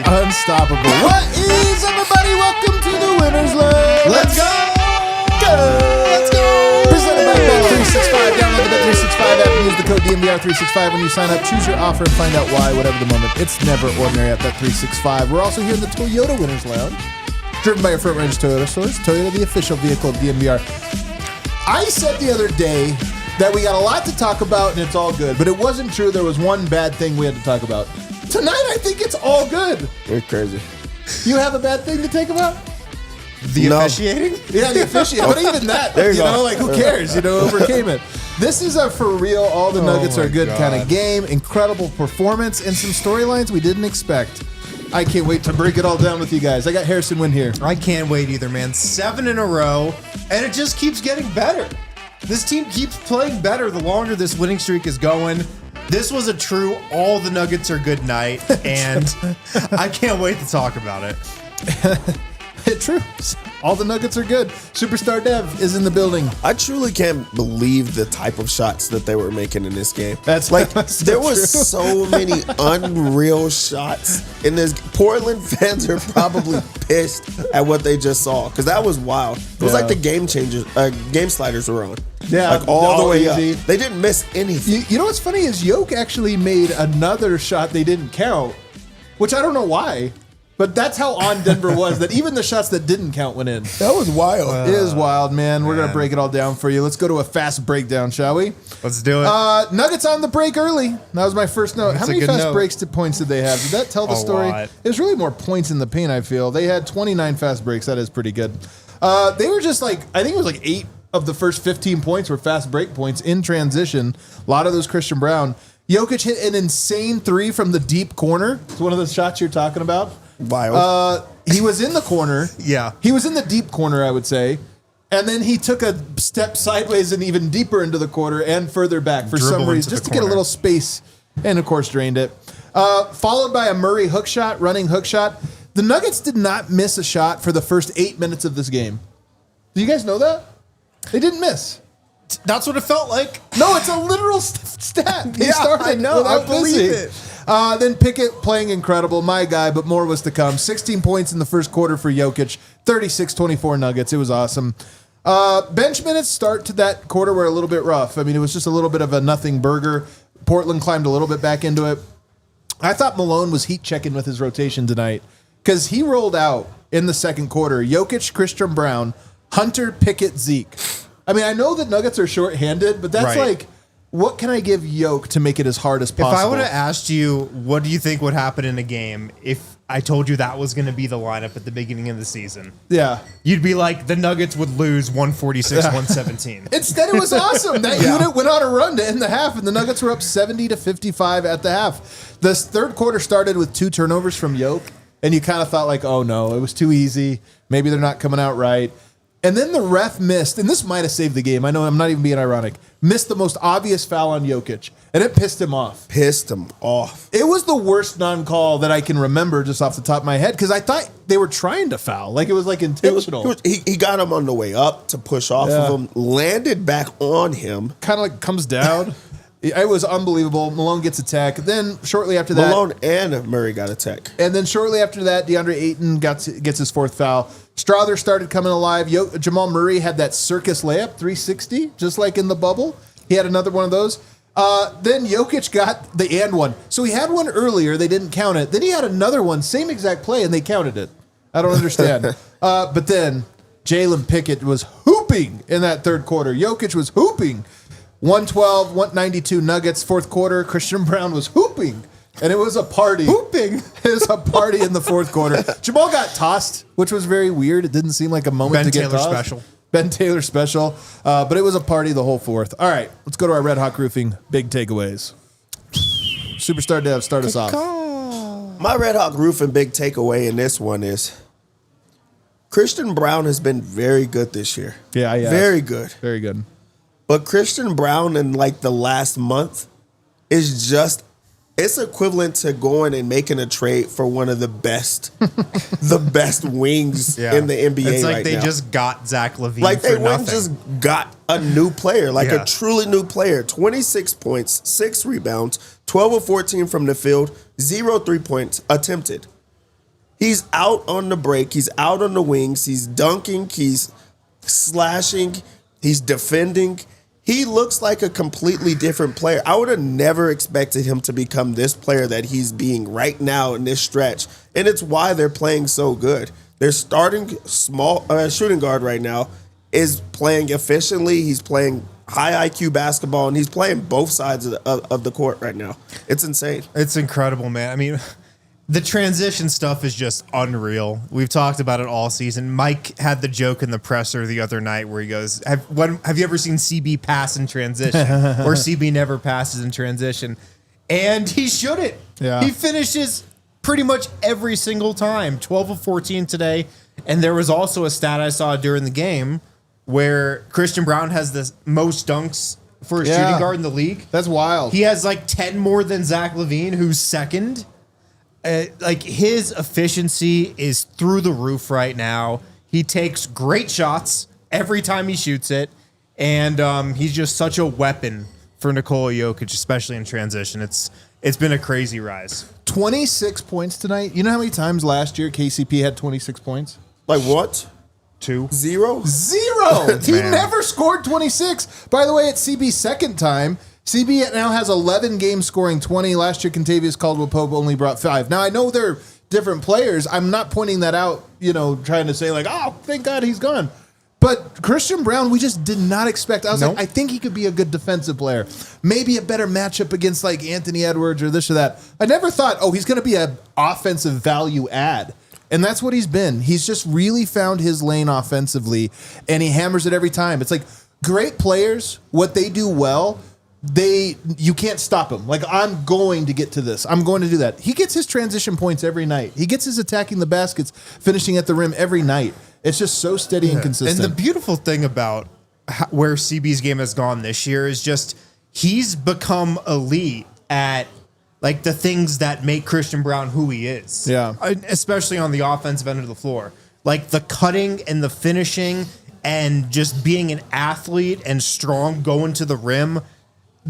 Unstoppable. What is everybody? Welcome to the Winners Lab. Let's go. Let's go. Presented by Bet365. Download the Bet365 app and use the code DNVR365 when you sign up. Choose your offer and find out why, whatever the moment. It's never ordinary at Bet365. We're also here in the Toyota Winners Lounge, driven by your front range Toyota stores. Toyota, the official vehicle of DNVR. I said the other day that we got a lot to talk about and it's all good, but it wasn't true. There was one bad thing we had to talk about. Tonight, I think it's all good. You're crazy. You have a bad thing to take about? The officiating? Yeah, the officiating. But even that, there you go. Like, who cares? Overcame it. This is a for real, all the Nuggets are good kind of game. Incredible performance and some storylines we didn't expect. I can't wait to break it all down with you guys. I got Harrison Wynn here. I can't wait either, man. 7 in a row, and it just keeps getting better. This team keeps playing better the longer this winning streak is going. This was a true all the Nuggets are good night, and I can't wait to talk about it. True. All the Nuggets are good. Superstar Dev is in the building. I truly can't believe the type of shots that they were making in this game. That's like so there was true. so many unreal shots in this. Portland fans are probably pissed at what they just saw because that was wild. It was like the game sliders were on. Yeah, like all the way easy. up. They didn't miss anything. You know what's funny is Jokic actually made another shot they didn't count, which I don't know why. But that's how on Denver was, that even the shots that didn't count went in. That was wild. It is wild, man. We're going to break it all down for you. Let's go to a fast breakdown, shall we? Let's do it. Nuggets on the break early. That was my first note. That's how a many good fast note. breaks to points did they have? Did that tell the story? Lot. There's really more points in the paint, I feel. They had 29 fast breaks. That is pretty good. They were just like, I think it was like 8 of the first 15 points were fast break points in transition. A lot of those Christian Braun. Jokic hit an insane 3 from the deep corner. It's one of the shots you're talking about. Wild. He was in the corner. Yeah. He was in the deep corner, I would say. And then he took a step sideways and even deeper into the corner and further back for Dribble some reason, into just the to get a corner. little space. And, of course, drained it. Followed by a Murray hook shot, running hook shot. The Nuggets did not miss a shot for the first 8 minutes of this game. Do you guys know that? They didn't miss. That's what it felt like. No, it's a literal stat. They Yeah, started I know. I without believe missing. it. Then Pickett playing incredible, my guy, but more was to come. 16 points in the first quarter for Jokic, 36-24 Nuggets. It was awesome. Bench minutes start to that quarter were a little bit rough. I mean, it was just a little bit of a nothing burger. Portland climbed a little bit back into it. I thought Malone was heat checking with his rotation tonight because he rolled out in the second quarter. Jokic, Christian Braun, Hunter, Pickett, Zeke. I mean, I know that Nuggets are shorthanded, but that's Right. like, what can I give Jokic to make it as hard as possible? If I would have asked you, what do you think would happen in a game if I told you that was going to be the lineup at the beginning of the season? Yeah. You'd be like, the Nuggets would lose 146-117. Instead, it was awesome. That unit went on a run to end the half, and the Nuggets were up 70-55 at the half. This third quarter started with 2 turnovers from Jokic, and you kind of thought like, oh no, it was too easy. Maybe they're not coming out right. And then the ref missed, and this might have saved the game. I know I'm not even being ironic. Missed the most obvious foul on Jokic, and it pissed him off. It was the worst non-call that I can remember just off the top of my head because I thought they were trying to foul. Like it was like intentional. He got him on the way up to push off of him, landed back on him. Kind of like comes down. It was unbelievable. Malone gets a tech. Then shortly after that, Malone and Murray got a tech. And then shortly after that, DeAndre Ayton gets his 4th foul. Strawther started coming alive. Jamal Murray had that circus layup, 360, just like in the bubble. He had another one of those. Then Jokic got the and one. So he had one earlier. They didn't count it. Then he had another one, same exact play, and they counted it. I don't understand. But then Jalen Pickett was hooping in that third quarter. Jokic was hooping. 112, 192 Nuggets, 4th quarter. Christian Braun was hooping. And it was a party. Hooping. It was a party in the 4th quarter. Jamal got tossed, which was very weird. It didn't seem like a moment Ben to get Taylor tossed. special. Ben Taylor special. But it was a party the whole fourth. All right, let's go to our Red Hawk Roofing big takeaways. Superstar Dev, start us off. My Red Hawk Roofing big takeaway in this one is Christian Braun has been very good this year. Yeah. Very good. Very good. But Christian Braun in like the last month is just, it's equivalent to going and making a trade for one of the best wings in the NBA right now. It's like they just got Zach LaVine like for they went nothing. and just got a new player, like a truly new player. 26 points, 6 rebounds, 12 of 14 from the field, 0 3-points attempted. He's out on the break. He's out on the wings. He's dunking. He's slashing. He's defending. He looks like a completely different player. I would have never expected him to become this player that he's being right now in this stretch. And it's why they're playing so good. Their starting small shooting guard right now is playing efficiently. He's playing high IQ basketball, and he's playing both sides of the court right now. It's insane. It's incredible, man. I mean, the transition stuff is just unreal. We've talked about it all season. Mike had the joke in the presser the other night where he goes, have you ever seen CB pass in transition? Or CB never passes in transition. And he shouldn't. Yeah. He finishes pretty much every single time. 12 of 14 today. And there was also a stat I saw during the game where Christian Braun has the most dunks for a shooting guard in the league. That's wild. He has like 10 more than Zach LaVine, who's second. Like his efficiency is through the roof right now. He takes great shots every time he shoots it, and he's just such a weapon for Nikola Jokic, especially in transition. It's been a crazy rise. 26 points tonight. You know how many times last year KCP had 26 points? Like what? 2. 0? He never scored 26. By the way, it's CB's second time. CB now has 11 games scoring 20. Last year, Kentavious Caldwell-Pope only brought 5. Now, I know they're different players. I'm not pointing that out, trying to say like, oh, thank God he's gone. But Christian Braun, we just did not expect. I was like, I think he could be a good defensive player. Maybe a better matchup against like Anthony Edwards or this or that. I never thought, he's going to be an offensive value add. And that's what he's been. He's just really found his lane offensively, and he hammers it every time. It's like great players, what they do well, you can't stop him. Like, I'm going to get to this. I'm going to do that. He gets his transition points every night. He gets his attacking the baskets, finishing at the rim every night. It's just so steady and consistent. And the beautiful thing about where CB's game has gone this year is just he's become elite at like the things that make Christian Braun who he is. Yeah. Especially on the offensive end of the floor. Like the cutting and the finishing and just being an athlete and strong going to the rim.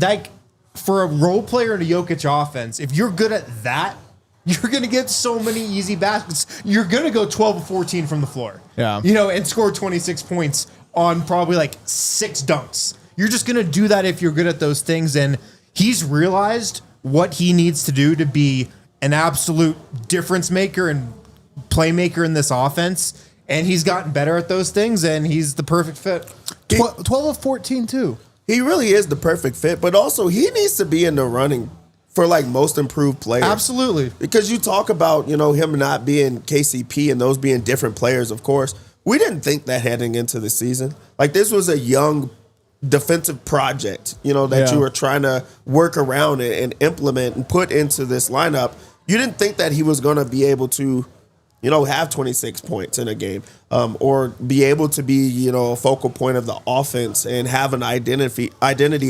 Like for a role player in a Jokic offense, if you're good at that, you're going to get so many easy baskets. You're going to go 12 of 14 from the floor. Yeah. And score 26 points on probably like 6 dunks. You're just going to do that if you're good at those things. And he's realized what he needs to do to be an absolute difference maker and playmaker in this offense. And he's gotten better at those things, and he's the perfect fit. 12 of 14, too. He really is the perfect fit, but also he needs to be in the running for like most improved players. Absolutely. Because you talk about, him not being KCP and those being different players, of course. We didn't think that heading into the season. Like this was a young defensive project, that you were trying to work around and implement and put into this lineup. You didn't think that he was going to be able to, have 26 points in a game, or be able to be, a focal point of the offense and have an identity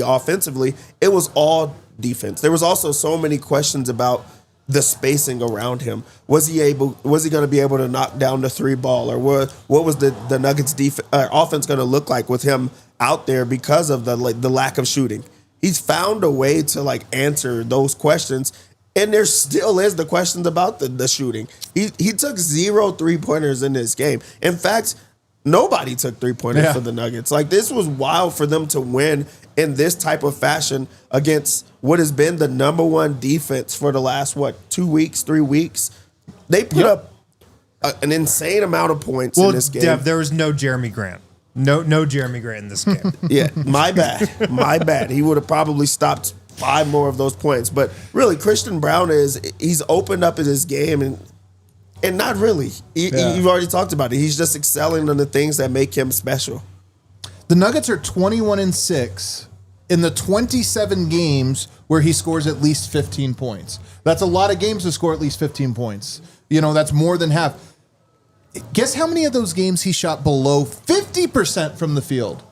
offensively. It was all defense. There was also so many questions about the spacing around him. Was he going to be able to knock down the 3 ball, or what was the Nuggets offense going to look like with him out there because of the lack of shooting? He's found a way to answer those questions. And there still is the questions about the shooting. He took 0 3-pointers in this game. In fact, nobody took 3-pointers for the Nuggets. This was wild for them to win in this type of fashion against what has been the number 1 defense for the last, 2 weeks, 3 weeks. They put up an insane amount of points in this game. Dev, there was no Jeremy Grant. No Jeremy Grant in this game. Yeah, my bad. He would have probably stopped 5 more of those points. But really, Christian Braun he's opened up in his game and not really. You've already talked about it. He's just excelling on the things that make him special. The Nuggets are 21-6 in the 27 games where he scores at least 15 points. That's a lot of games to score at least 15 points. You know, that's more than half. Guess how many of those games he shot below 50% from the field?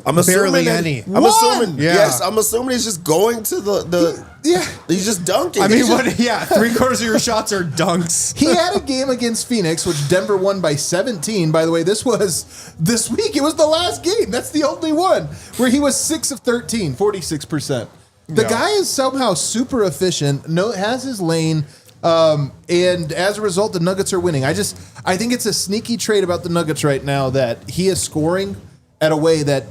I'm assuming Barely any. I'm assuming. Yeah. Yes, I'm assuming he's just going to the. Yeah. He's just dunking. I mean, He's just- what? Yeah, 3/4 of your shots are dunks. He had a game against Phoenix, which Denver won by 17. By the way, this was this week. It was the last game. That's the only one where he was 6 of 13, 46%. The guy is somehow super efficient, has his lane, and as a result, the Nuggets are winning. I think it's a sneaky trait about the Nuggets right now that he is scoring at a way that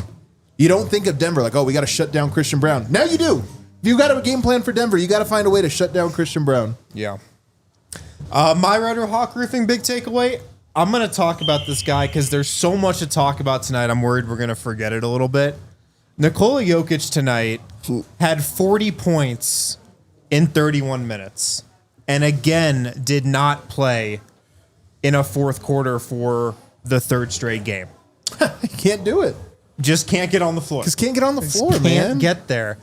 you don't think of Denver, like, oh, we got to shut down Christian Braun. Now you do. If you got a game plan for Denver, you got to find a way to shut down Christian Braun. Yeah. My Red or Hawk Roofing big takeaway, I'm going to talk about this guy because there's so much to talk about tonight. I'm worried we're going to forget it a little bit. Nikola Jokic tonight had 40 points in 31 minutes and again did not play in a fourth quarter for the third straight game. He can't do it. Just can't get on the floor. Just can't get on the floor, Can't man. get there.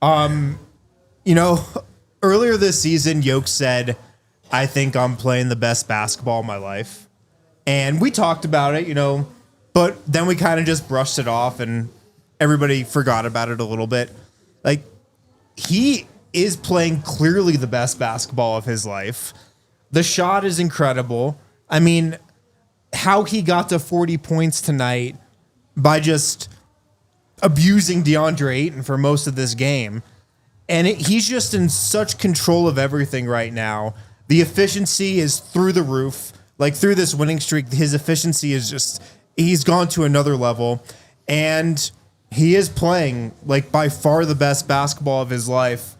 You know, earlier this season, Yoke said, I think I'm playing the best basketball of my life. And we talked about it, you know, but then we kind of just brushed it off and everybody forgot about it a little bit. Like, he is playing clearly the best basketball of his life. The shot is incredible. I mean, how he got to 40 points tonight by just abusing DeAndre Ayton for most of this game. And he's just in such control of everything right now. The efficiency is through the roof. Like, through this winning streak, his efficiency is just, he's gone to another level. And he is playing, like, by far the best basketball of his life.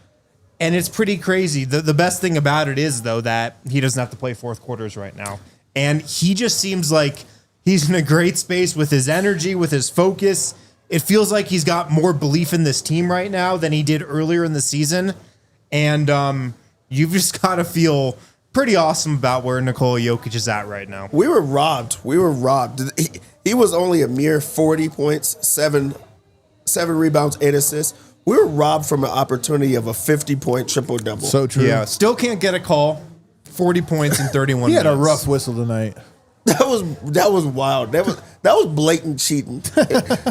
And it's pretty crazy. The best thing about it is, though, that he doesn't have to play fourth quarters right now. And he just seems like he's in a great space with his energy, with his focus. It feels like he's got more belief in this team right now than he did earlier in the season. And you've just got to feel pretty awesome about where Nikola Jokic is at right now. We were robbed. He was only a mere 40 points, seven rebounds, 8 assists. We were robbed from an opportunity of a 50-point triple-double. So true. Yeah, still can't get a call. 40 points in 31 He minutes. had a rough whistle tonight. That was wild. That was blatant cheating.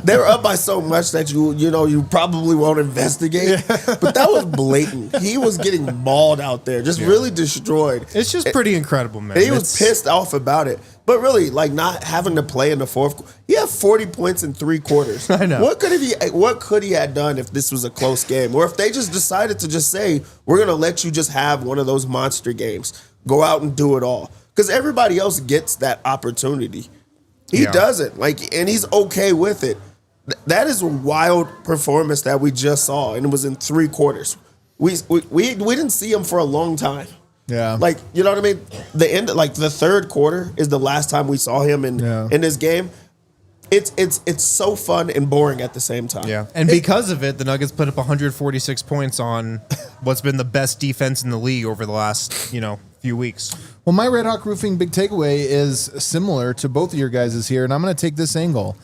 They were up by so much that you probably won't investigate. But that was blatant. He was getting mauled out there, just really destroyed. It's just pretty incredible, man. And he was pissed off about it. But really, like, not having to play in the fourth. He had 40 points in 3 quarters. I know. What could he have done if this was a close game, or if they just decided to just say, we're gonna let you just have one of those monster games, go out and do it all. Because everybody else gets that opportunity. He doesn't. Like, and he's okay with it. That is a wild performance that we just saw, and it was in 3 quarters. We didn't see him for a long time. Yeah. Like, you know what I mean? The end, like the third quarter is the last time we saw him in this game. It's so fun and boring at the same time. Yeah. And because of it, the Nuggets put up 146 points on what's been the best defense in the league over the last, few weeks. Well, my Red Hawk Roofing big takeaway is similar to both of your guys' here, and I'm going to take this angle.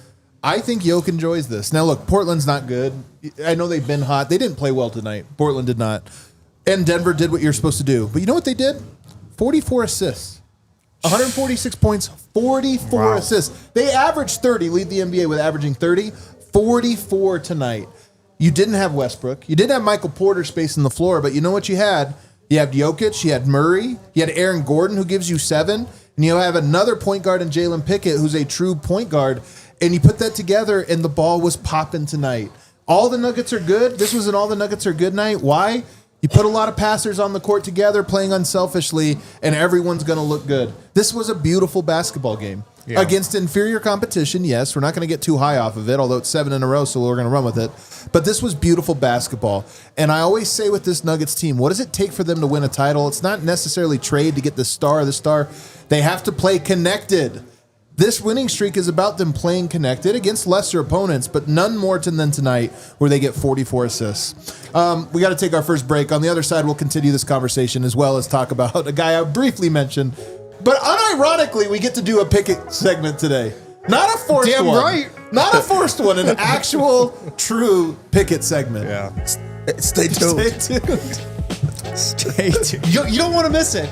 I think Yoke enjoys this. Now, look, Portland's not good. I know they've been hot. They didn't play well tonight. Portland did not. And Denver did what you're supposed to do. But you know what they did? 44 assists. 146 points, 44 assists. They averaged 30, lead the NBA with averaging 30, 44 tonight. You didn't have Westbrook. You didn't have Michael Porter spacing the floor, but you know what you had? You had Jokic, you had Murray, you had Aaron Gordon, who gives you 7, and you have another point guard in Jalen Pickett, who's a true point guard, and you put that together, and the ball was popping tonight. All the Nuggets are good. This was an all the Nuggets are good night. Why? You put a lot of passers on the court together, playing unselfishly, and everyone's going to look good. This was a beautiful basketball game. Yeah. Against inferior competition, yes. We're not going to get too high off of it, although it's 7 in a row, so we're going to run with it. But this was beautiful basketball. And I always say with this Nuggets team, what does it take for them to win a title? It's not necessarily trade to get the star. They have to play connected. This winning streak is about them playing connected against lesser opponents, but none more than tonight where they get 44 assists. We got to take our first break. On the other side, we'll continue this conversation as well as talk about a guy I briefly mentioned. But unironically, we get to do a Pickett segment today. Not a forced Damn one. right. Not a forced one. An actual, true Pickett segment. Yeah. Stay tuned. Stay tuned. Stay tuned. You don't want to miss it.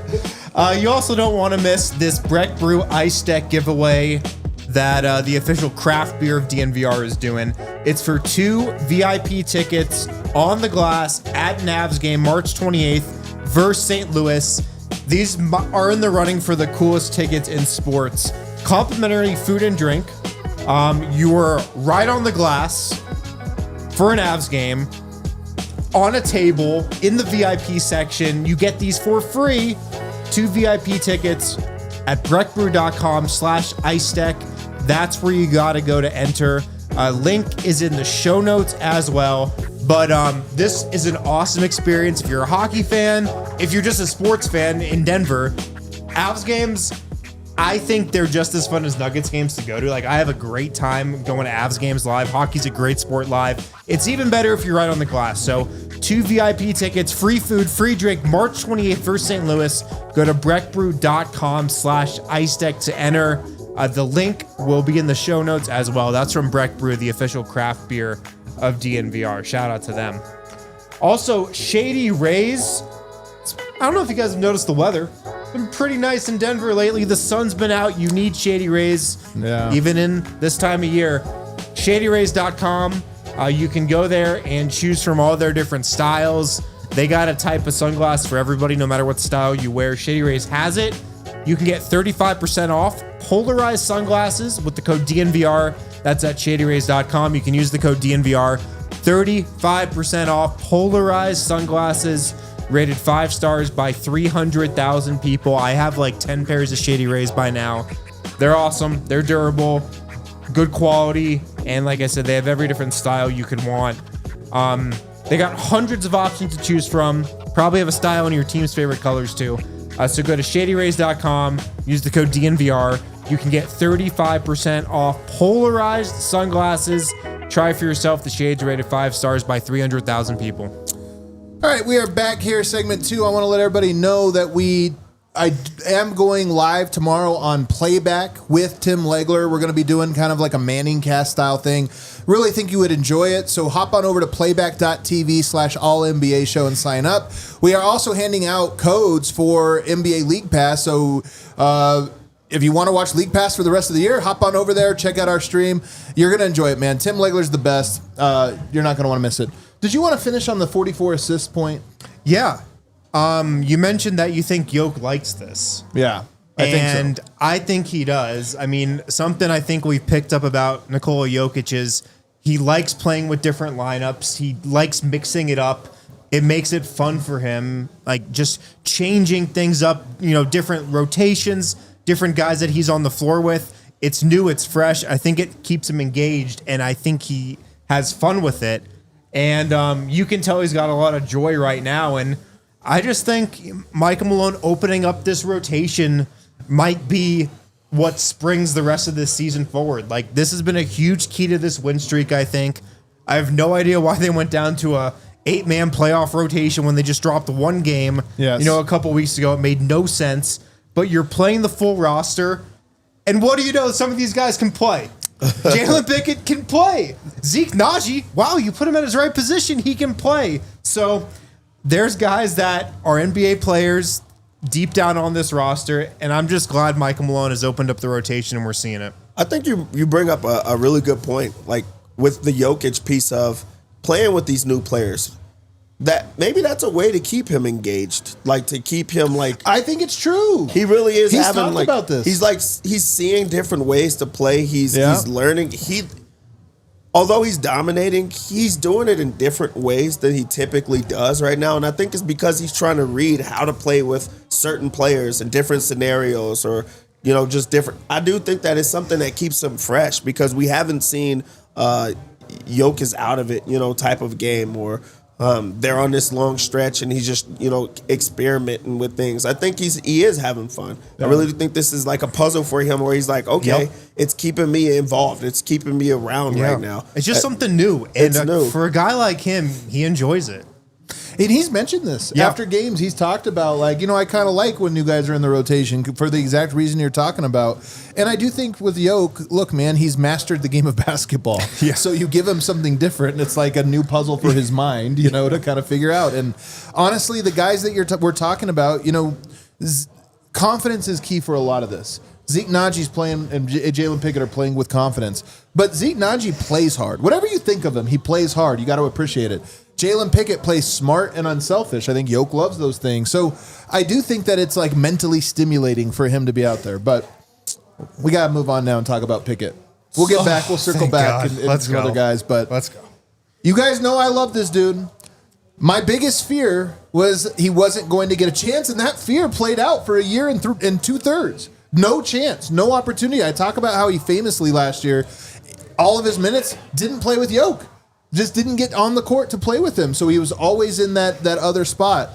You also don't want to miss this Breck Brew Ice Deck giveaway that the official craft beer of DNVR is doing. It's for 2 VIP tickets on the glass at Navs game March 28th versus St. Louis. These are in the running for the coolest tickets in sports. Complimentary food and drink. You are right on the glass for an Avs game on a table in the VIP section. You get these for free. 2 VIP tickets at breckbrew.com/ice deck. That's where you got to go to enter. Link is in the show notes as well. But this is an awesome experience if you're a hockey fan, if you're just a sports fan in Denver. Avs games, I think they're just as fun as Nuggets games to go to. Like, I have a great time going to Avs games live. Hockey's a great sport live. It's even better if you're right on the glass. So 2 VIP tickets, free food, free drink, March 28th versus St. Louis. Go to breckbrew.com/ice deck to enter. The link will be in the show notes as well. That's from Breck Brew, the official craft beer of DNVR. Shout out to them. Also, Shady Rays. I don't know if you guys have noticed the weather. It's been pretty nice in Denver lately. The sun's been out. You need Shady Rays, even in this time of year. ShadyRays.com. You can go there and choose from all their different styles. They got a type of sunglass for everybody, no matter what style you wear. Shady Rays has it. You can get 35% off polarized sunglasses with the code DNVR. That's at ShadyRays.com. You can use the code DNVR. 35% off polarized sunglasses rated 5 stars by 300,000 people. I have like 10 pairs of Shady Rays by now. They're awesome. They're durable, good quality, and like I said, they have every different style you could want. They got hundreds of options to choose from. Probably have a style in your team's favorite colors too. So go to ShadyRays.com, use the code DNVR. You can get 35% off polarized sunglasses. Try for yourself. The shades are rated 5 stars by 300,000 people. All right, we are back here, segment 2. I want to let everybody know that I am going live tomorrow on Playback with Tim Legler. We're going to be doing kind of like a Manning cast style thing. Really think you would enjoy it. So hop on over to playback.tv/allNBA show and sign up. We are also handing out codes for NBA League Pass. So if you want to watch League Pass for the rest of the year, hop on over there, check out our stream. You're going to enjoy it, man. Tim Legler's the best. You're not going to want to miss it. Did you want to finish on the 44 assist point? Yeah. You mentioned that you think Jokic likes this. Yeah, I think so. I think he does. I mean, something I think we've picked up about Nikola Jokic is he likes playing with different lineups. He likes mixing it up. It makes it fun for him, like just changing things up, different rotations, different guys that he's on the floor with. It's new, it's fresh. I think it keeps him engaged, and I think he has fun with it. And you can tell he's got a lot of joy right now, and I just think Michael Malone opening up this rotation might be what springs the rest of this season forward. Like, this has been a huge key to this win streak, I think. I have no idea why they went down to a 8-man playoff rotation when they just dropped 1 game, a couple weeks ago. It made no sense. But you're playing the full roster, and what do you know? Some of these guys can play. Jalen Pickett can play. Zeke Naji, wow, you put him at his right position, he can play. So there's guys that are NBA players deep down on this roster, and I'm just glad Michael Malone has opened up the rotation and we're seeing it. I think you bring up a really good point, like with the Jokic piece of playing with these new players. That maybe that's a way to keep him engaged, like to keep him like. I think it's true. He really is. He's having talked like about this. He's seeing different ways to play. He's learning. Although he's dominating, he's doing it in different ways than he typically does right now. And I think it's because he's trying to read how to play with certain players in different scenarios or, just different. I do think that is something that keeps him fresh because we haven't seen Jokic out of it, type of game or they're on this long stretch and he's just, experimenting with things. I think he is having fun. Yeah. I really think this is like a puzzle for him where he's like, okay, it's keeping me involved. It's keeping me around right now. It's just something new. And it's new. For a guy like him, he enjoys it. And he's mentioned this after games. He's talked about like, I kind of like when new guys are in the rotation for the exact reason you're talking about. And I do think with Yoke, look, man, he's mastered the game of basketball. So you give him something different, and it's like a new puzzle for his mind, to kind of figure out. And honestly, the guys that we're talking about, confidence is key for a lot of this. Zeke Najee's playing and Jalen Pickett are playing with confidence. But Zeke Najee plays hard. Whatever you think of him, he plays hard. You got to appreciate it. Jalen Pickett plays smart and unselfish. I think Yoke loves those things. So I do think that it's like mentally stimulating for him to be out there. But we got to move on now and talk about Pickett. We'll get back. We'll circle back and some other guys. But let's go. You guys know I love this dude. My biggest fear was he wasn't going to get a chance, and that fear played out for a year and 2/3. No chance, no opportunity. I talk about how he famously last year, all of his minutes, didn't play with Yoke. Just didn't get on the court to play with him. So he was always in that other spot.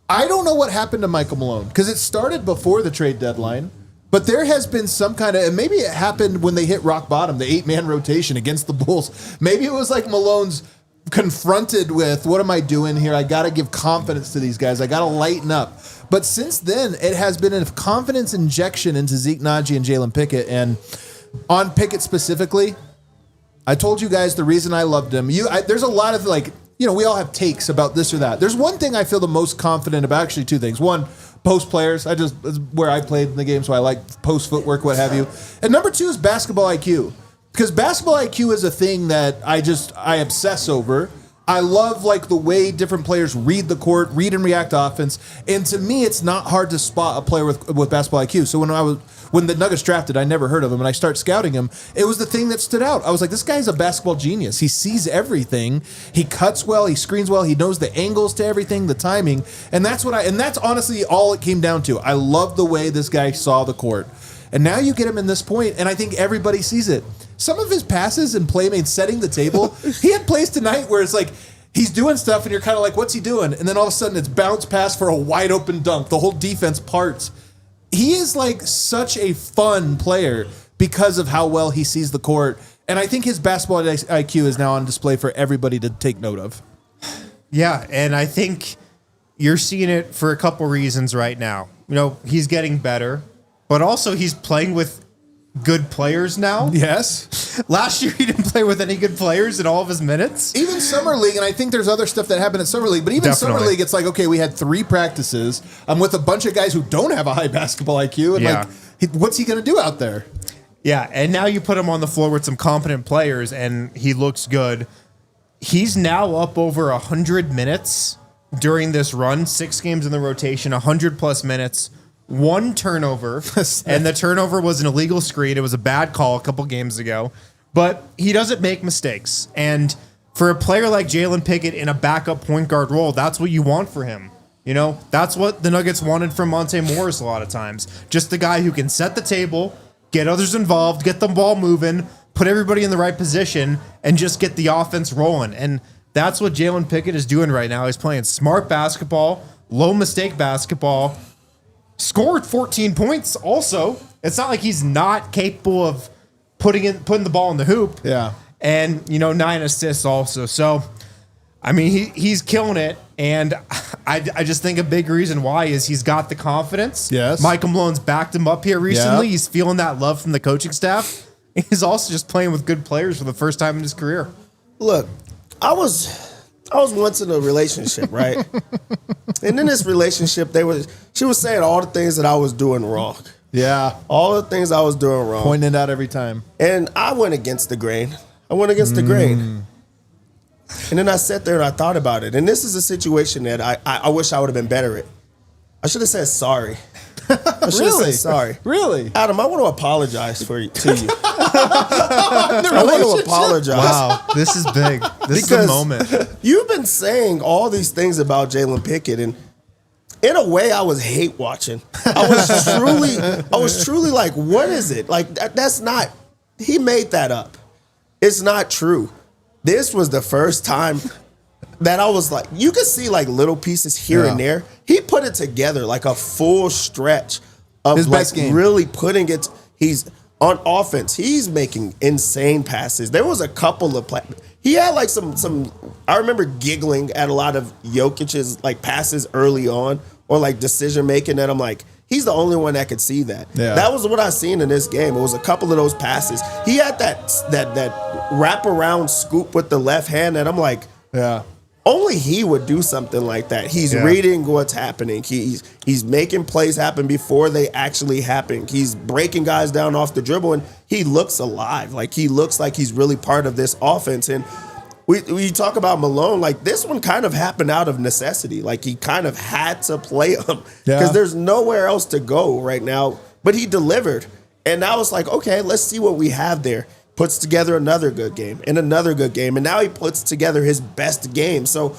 I don't know what happened to Michael Malone because it started before the trade deadline. But there has been some kind of, and maybe it happened when they hit rock bottom, the 8-man rotation against the Bulls. Maybe it was like Malone's confronted with, what am I doing here? I got to give confidence to these guys. I got to lighten up. But since then, it has been a confidence injection into Zeke Naji and Jalen Pickett. And on Pickett specifically, I told you guys the reason I loved him. There's a lot of we all have takes about this or that. There's one thing I feel the most confident about, actually two things. One, post players. It's where I played in the game, so I like post footwork, what have you. And number two is basketball IQ. Because basketball IQ is a thing that I obsess over. I love the way different players read the court, read and react to offense. And to me, it's not hard to spot a player with basketball IQ. So when the Nuggets drafted, I never heard of him, and I start scouting him, it was the thing that stood out. I was like, this guy's a basketball genius. He sees everything. He cuts well. He screens well. He knows the angles to everything, the timing. And that's honestly all it came down to. I love the way this guy saw the court. And now you get him in this point, and I think everybody sees it. Some of his passes and playmates setting the table, he had plays tonight where it's like he's doing stuff and you're kind of like, what's he doing? And then all of a sudden it's bounce pass for a wide open dunk. The whole defense parts. He is such a fun player because of how well he sees the court. And I think his basketball IQ is now on display for everybody to take note of. Yeah, and I think you're seeing it for a couple reasons right now. He's getting better, but also he's playing with good players now. Yes. Last year he didn't play with any good players in all of his minutes. Even Summer League, and I think there's other stuff that happened at Summer League, but even Summer League, it's like, okay, we had 3 practices. I'm with a bunch of guys who don't have a high basketball IQ, and what's he going to do out there? Yeah, and now you put him on the floor with some competent players, and he looks good. He's now up over 100 minutes during this run, 6 games in the rotation, 100-plus minutes. 1 turnover, and the turnover was an illegal screen. It was a bad call a couple games ago, but he doesn't make mistakes. And for a player like Jalen Pickett in a backup point guard role, that's what you want for him. That's what the Nuggets wanted from Monte Morris a lot of times. Just the guy who can set the table, get others involved, get the ball moving, put everybody in the right position, and just get the offense rolling. And that's what Jalen Pickett is doing right now. He's playing smart basketball, low mistake basketball. Scored 14 points also. It's not like he's not capable of putting the ball in the hoop. Yeah. And, 9 assists also. So, I mean, he's killing it. And I just think a big reason why is he's got the confidence. Yes. Michael Malone's backed him up here recently. Yep. He's feeling that love from the coaching staff. He's also just playing with good players for the first time in his career. Look, I was once in a relationship, right? And in this relationship, she was saying all the things that I was doing wrong. Yeah. All the things I was doing wrong. Pointing it out every time. And I went against the grain. The grain. And then I sat there and I thought about it. And this is a situation that I wish I would have been better at. I should have said sorry. I should have said sorry. Really? Adam, I want to apologize to you. I want to apologize. Wow, this is big. This is the moment. You've been saying all these things about Jalen Pickett, and in a way, I was hate watching. I was truly like, what is it? Like that's not. He made that up. It's not true. This was the first time that I was like, you could see little pieces here and there. He put it together like a full stretch of his best game. Really putting it. He's on offense, he's making insane passes. There was a couple of he had like some. I remember giggling at a lot of Jokic's like passes early on, or like decision making that I'm like, he's the only one that could see that. Yeah. That was what I seen in this game. It was a couple of those passes. He had that wraparound scoop with the left hand that I'm like, Yeah. only he would do something like that. He's reading what's happening. He's making plays happen before they actually happen. He's breaking guys down off the dribble, and he looks alive. Like, he looks like he's really part of this offense. And we talk about Malone, like, this one kind of happened out of necessity. Like, he kind of had to play him because there's nowhere else to go right now. But he delivered. And now it's like, okay, let's see what we have there. Puts together another good game and another good game. And now he puts together his best game. So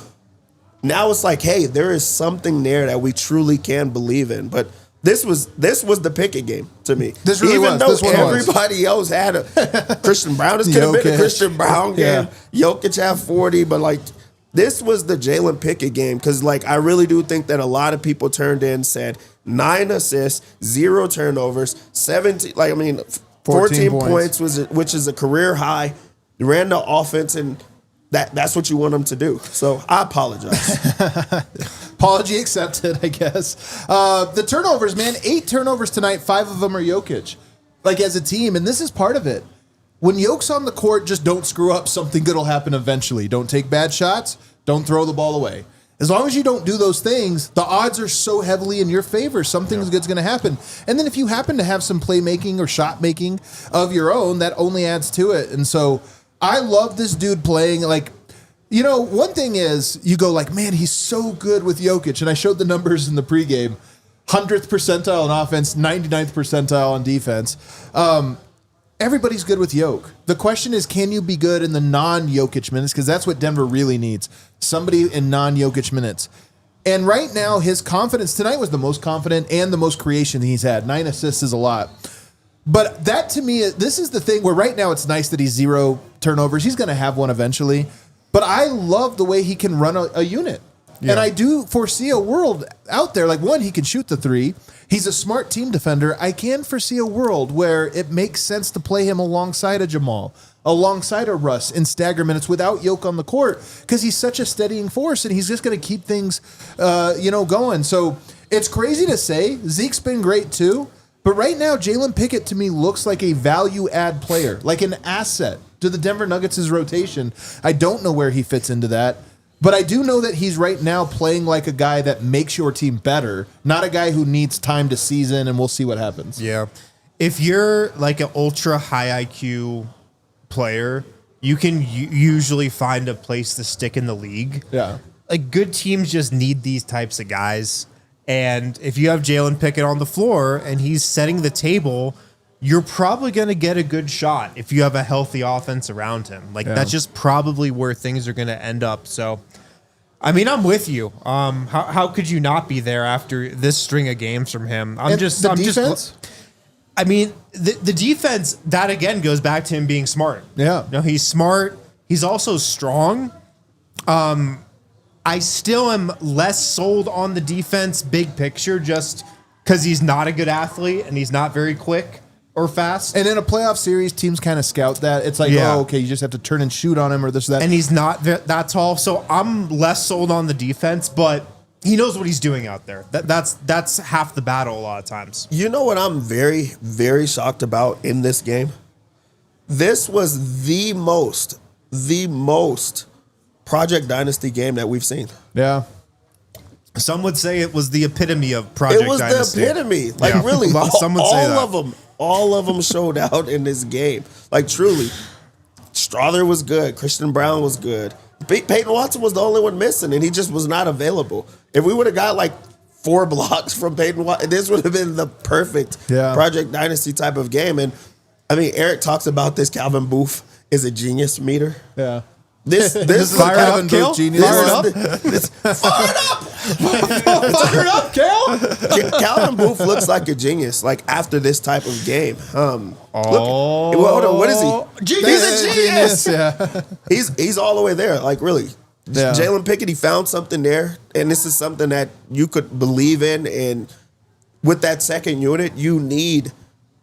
now it's like, hey, there is something there that we truly can believe in. But this was the Pickett game to me. This really Even was. though This one everybody else had a Christian Brown, this could have been a Christian Brown game. Jokic had 40, but like, this was the Jalen Pickett game. Because like, I really do think that a lot of people turned in, said 9 assists, 0 turnovers, 17, 14 points, which is a career high. He ran the offense, and that's what you want him to do. So I apologize. Apology accepted, I guess. The turnovers, man, 8 turnovers tonight. 5 of them are Jokic. Like, as a team, and this is part of it. When Jokic's on the court, just don't screw up. Something good will happen eventually. Don't take bad shots. Don't throw the ball away. As long as you don't do those things, the odds are so heavily in your favor. Something good's going to happen. And then if you happen to have some playmaking or shot making of your own, that only adds to it. And so I love this dude playing. Like, you know, one thing is you go like, man, he's so good with Jokic. And I showed the numbers in the pregame. 100th percentile on offense, 99th percentile on defense. Everybody's good with Jokic. The question is, can you be good in the non-Jokic minutes? Because that's what Denver really needs. Somebody in non-Jokic minutes. And right now, his confidence tonight was the most confident and the most creation he's had. 9 assists is a lot. But that, to me, this is the thing where right now it's nice that he's 0 turnovers. He's going to have one eventually. But I love the way he can run a unit. Yeah. And I do foresee a world out there. Like, one, he can shoot the 3. He's a smart team defender. I can foresee a world where it makes sense to play him alongside a Jamal, alongside a Russ in stagger minutes without Jokic on the court, because he's such a steadying force and he's just going to keep things, going. So it's crazy to say. Zeke's been great too. But right now, Jalen Pickett to me looks like a value add player, like an asset to the Denver Nuggets' rotation. I don't know where he fits into that. But I do know that he's right now playing like a guy that makes your team better, not a guy who needs time to season, and we'll see what happens. Yeah. If you're like an ultra high IQ player, you can usually find a place to stick in the league. Yeah. Like, good teams just need these types of guys. And if you have Jalen Pickett on the floor and he's setting the table, you're probably going to get a good shot if you have a healthy offense around him. Like, that's just probably where things are going to end up. So, I mean, I'm with you. How could you not be there after this string of games from him? The defense? The defense, that again goes back to him being smart. Yeah. No, he's smart. He's also strong. I still am less sold on the defense big picture just because he's not a good athlete and he's not very quick or fast. And in a playoff series, teams kind of scout that. It's like, oh, okay, you just have to turn and shoot on him or this or that. And he's not that tall. So I'm less sold on the defense, but he knows what he's doing out there. That's half the battle a lot of times. You know what I'm very, very shocked about in this game? This was the most Project Dynasty game that we've seen. Yeah. Some would say it was the epitome of Project Dynasty. It was the epitome. Like, really, some would say that. All of them showed out in this game. Like, truly. Strawther was good. Christian Brown was good. Peyton Watson was the only one missing, and he just was not available. If we would have got, like, 4 blocks from Peyton Watson, this would have been the perfect Project Dynasty type of game. And, I mean, Eric talks about this. Calvin Booth is a genius meter. Yeah. This is fire up, Kale. Genius. Fire it up. Fire it up, Kale. Calvin Booth looks like a genius. Like, after this type of game, hold on, what is he? He's a genius. Yeah. He's all the way there. Like, really, Jalen Pickett, he found something there, and this is something that you could believe in. And with that second unit, you need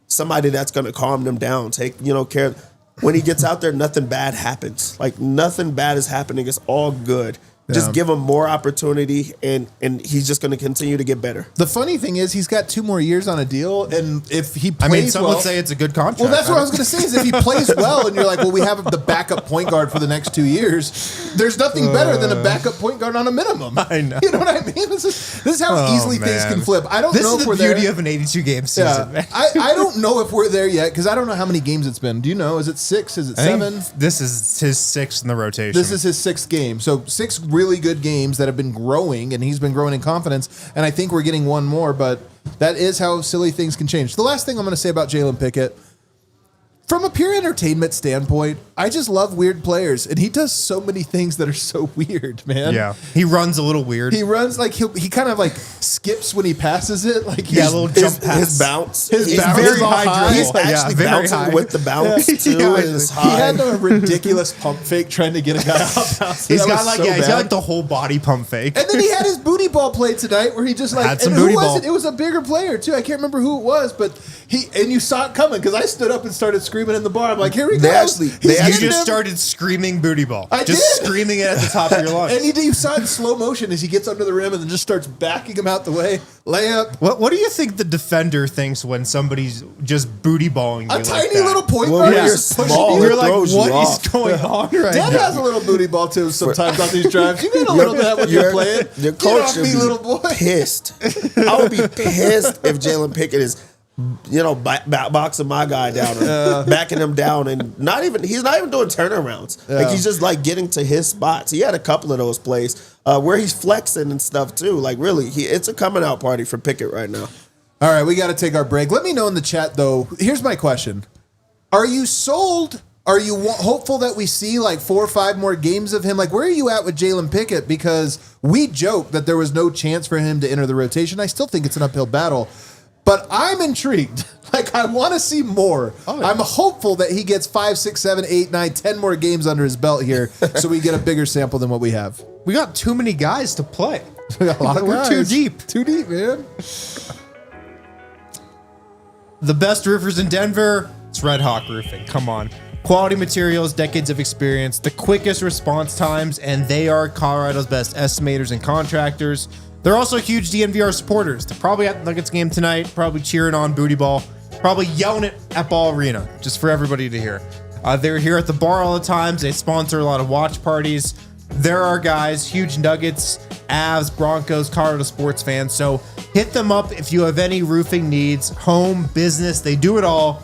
somebody that's going to calm them down, take, care. When he gets out there, nothing bad happens. Like, nothing bad is happening. It's all good. Just give him more opportunity, and he's just going to continue to get better. The funny thing is, he's got 2 more years on a deal, and if he plays some would say it's a good contract. Well, that's what I was going to say, is if he plays well, and you're like, well, we have the backup point guard for the next 2 years, there's nothing better than a backup point guard on a minimum. I know. You know what I mean? This is how easily things can flip. I don't know if we're there. This is the beauty of an 82-game season. Yeah. I don't know if we're there yet, because I don't know how many games it's been. Do you know? Is it 6? Is it 7? This is his 6th in the rotation. This is his 6th game. So 6 really good games that have been growing, and he's been growing in confidence, and I think we're getting one more, but that is how silly things can change. The last thing I'm going to say about Jalen Pickett, from a pure entertainment standpoint, I just love weird players, and he does so many things that are so weird, man. Yeah, he runs a little weird. He runs like he kind of like skips when he passes it, like a little jump pass. His bounce, his he's bounce very is all high. He's actually bouncing high. with the bounce too. He had a ridiculous pump fake trying to get a guy off bounce. He's got like the whole body pump fake. And then he had his booty ball play tonight, where he just like had some and who booty was ball. it? It was a bigger player too. I can't remember who it was, but you saw it coming, because I stood up and started screaming in the bar. I'm like, here we go. You just started screaming booty ball. I just did. Screaming it at the top of your lungs. And you saw it in slow motion as he gets under the rim and then just starts backing him out the way. Layup. What do you think the defender thinks when somebody's just booty balling you A like tiny that? little point Well, guard. when you're just pushing small, you. You're it like, throws you what off. is going on right Dad now? has a little booty ball too sometimes on these drives. You get a little bit of that when you're playing. Your Get coach off should me, be little boy. pissed. I would be pissed if Jalen Pickett is, boxing my guy down, or backing him down, and he's not even doing turnarounds. Like, he's just like getting to his spots. He had a couple of those plays where he's flexing and stuff too. Like, really, it's a coming out party for Pickett right now. All right, we got to take our break. Let me know in the chat, though. Here's my question. Are you sold? Are you hopeful that we see like 4 or 5 more games of him? Like, where are you at with Jalen Pickett? Because we joked that there was no chance for him to enter the rotation. I still think it's an uphill battle. But I'm intrigued. Like, I want to see more. Oh, yeah. I'm hopeful that he gets 5, 6, 7, 8, 9, 10 more games under his belt here, so we get a bigger sample than what we have. We got too many guys to play. We got a lot of We're guys. too deep. Too deep, man. The best roofers in Denver, it's Red Hawk Roofing. Come on. Quality materials, decades of experience, the quickest response times, and they are Colorado's best estimators and contractors. They're also huge DNVR supporters. They're probably at the Nuggets game tonight, probably cheering on booty ball, probably yelling it at Ball Arena, just for everybody to hear. They're here at the bar all the time. They sponsor a lot of watch parties. There are guys, huge Nuggets, Avs, Broncos, Colorado sports fans. So hit them up if you have any roofing needs, home, business, they do it all.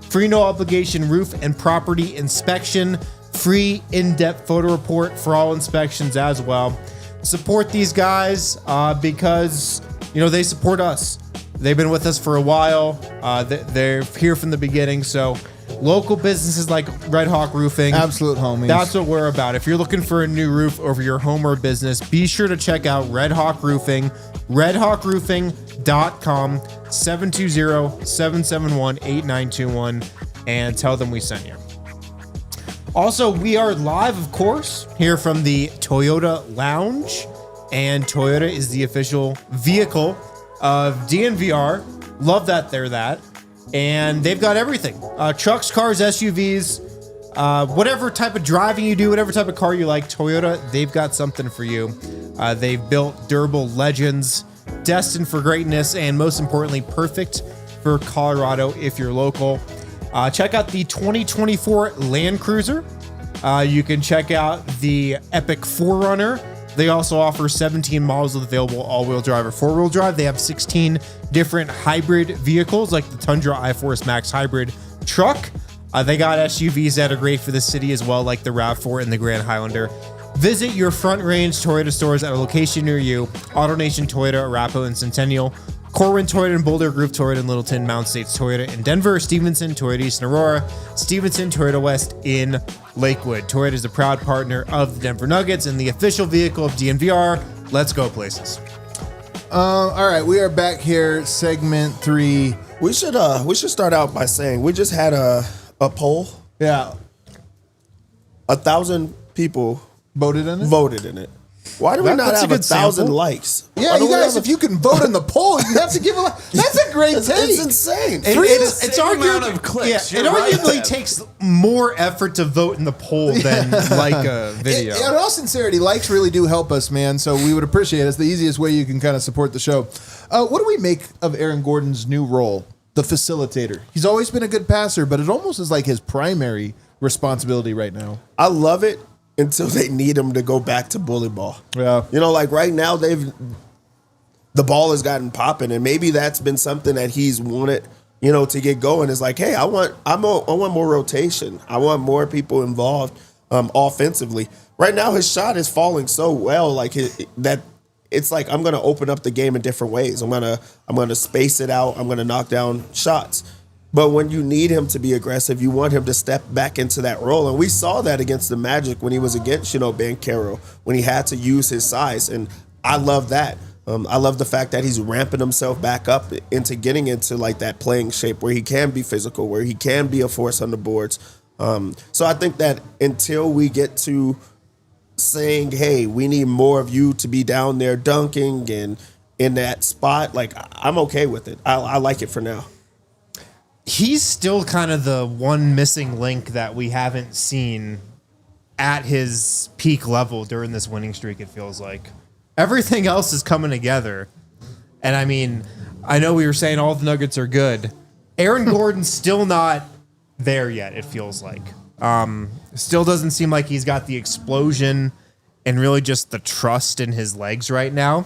Free no obligation roof and property inspection, free in-depth photo report for all inspections as well. Support these guys because they support us. They've been with us for a while. They're here from the beginning. So local businesses like Red Hawk Roofing, absolute homies. That's what we're about. If you're looking for a new roof over your home or business, be sure to check out Red Hawk Roofing, redhawkroofing.com, 720-771-8921, and tell them we sent you. Also, we are live, of course, here from the Toyota Lounge, and Toyota is the official vehicle of DNVR. Love that they're that. And they've got everything. Trucks, cars, SUVs, whatever type of driving you do, whatever type of car you like, Toyota, they've got something for you. They've built durable legends, destined for greatness, and most importantly, perfect for Colorado if you're local. Check out the 2024 Land Cruiser. You can check out the Epic 4Runner. They also offer 17 models of available all-wheel drive or four-wheel drive. They have 16 different hybrid vehicles like the Tundra iForce Max hybrid truck. They got SUVs that are great for the city as well, like the RAV4 and the Grand Highlander. Visit your Front Range Toyota stores at a location near you. AutoNation Toyota, Arapahoe and Centennial. Corwin Toyota in Boulder, Grove Toyota in Littleton, Mountain States Toyota in Denver, Stevenson Toyota East in Aurora, Stevenson Toyota West in Lakewood. Toyota is a proud partner of the Denver Nuggets and the official vehicle of DNVR. Let's go places. All right, we are back here, segment 3. We should start out by saying we just had a poll. Yeah. 1,000 people voted in it. Why do we not That's a have good 1,000 sample. likes? Yeah, Why you don't we guys, have if you can vote in the poll, you have to give a like. That's a great take. It's insane. It's same amount arguably of clicks. Yeah, it You're right, arguably Deb. takes more effort to vote in the poll than like a video. In all sincerity, likes really do help us, man. So we would appreciate it. It's the easiest way you can kind of support the show. What do we make of Aaron Gordon's new role, the facilitator? He's always been a good passer, but it almost is like his primary responsibility right now. I love it until they need him to go back to bully ball. Yeah. You know, like right now the ball has gotten popping, and maybe that's been something that he's wanted, you know, to get going. Is like, hey, I want more rotation. I want more people involved offensively. Right now, his shot is falling so well, like that. It's like I'm going to open up the game in different ways. I'm going to space it out. I'm going to knock down shots. But when you need him to be aggressive, you want him to step back into that role. And we saw that against the Magic when he was against, you know, Banchero, when he had to use his size. And I love that. I love the fact that he's ramping himself back up into getting into like that playing shape where he can be physical, where he can be a force on the boards. So I think that until we get to saying, hey, we need more of you to be down there dunking and in that spot, like I'm okay with it. I like it for now. He's still kind of the one missing link that we haven't seen at his peak level during this winning streak, it feels like. Everything else is coming together. And I mean, I know we were saying all the Nuggets are good. Aaron Gordon's still not there yet, it feels like. Still doesn't seem like he's got the explosion and really just the trust in his legs right now.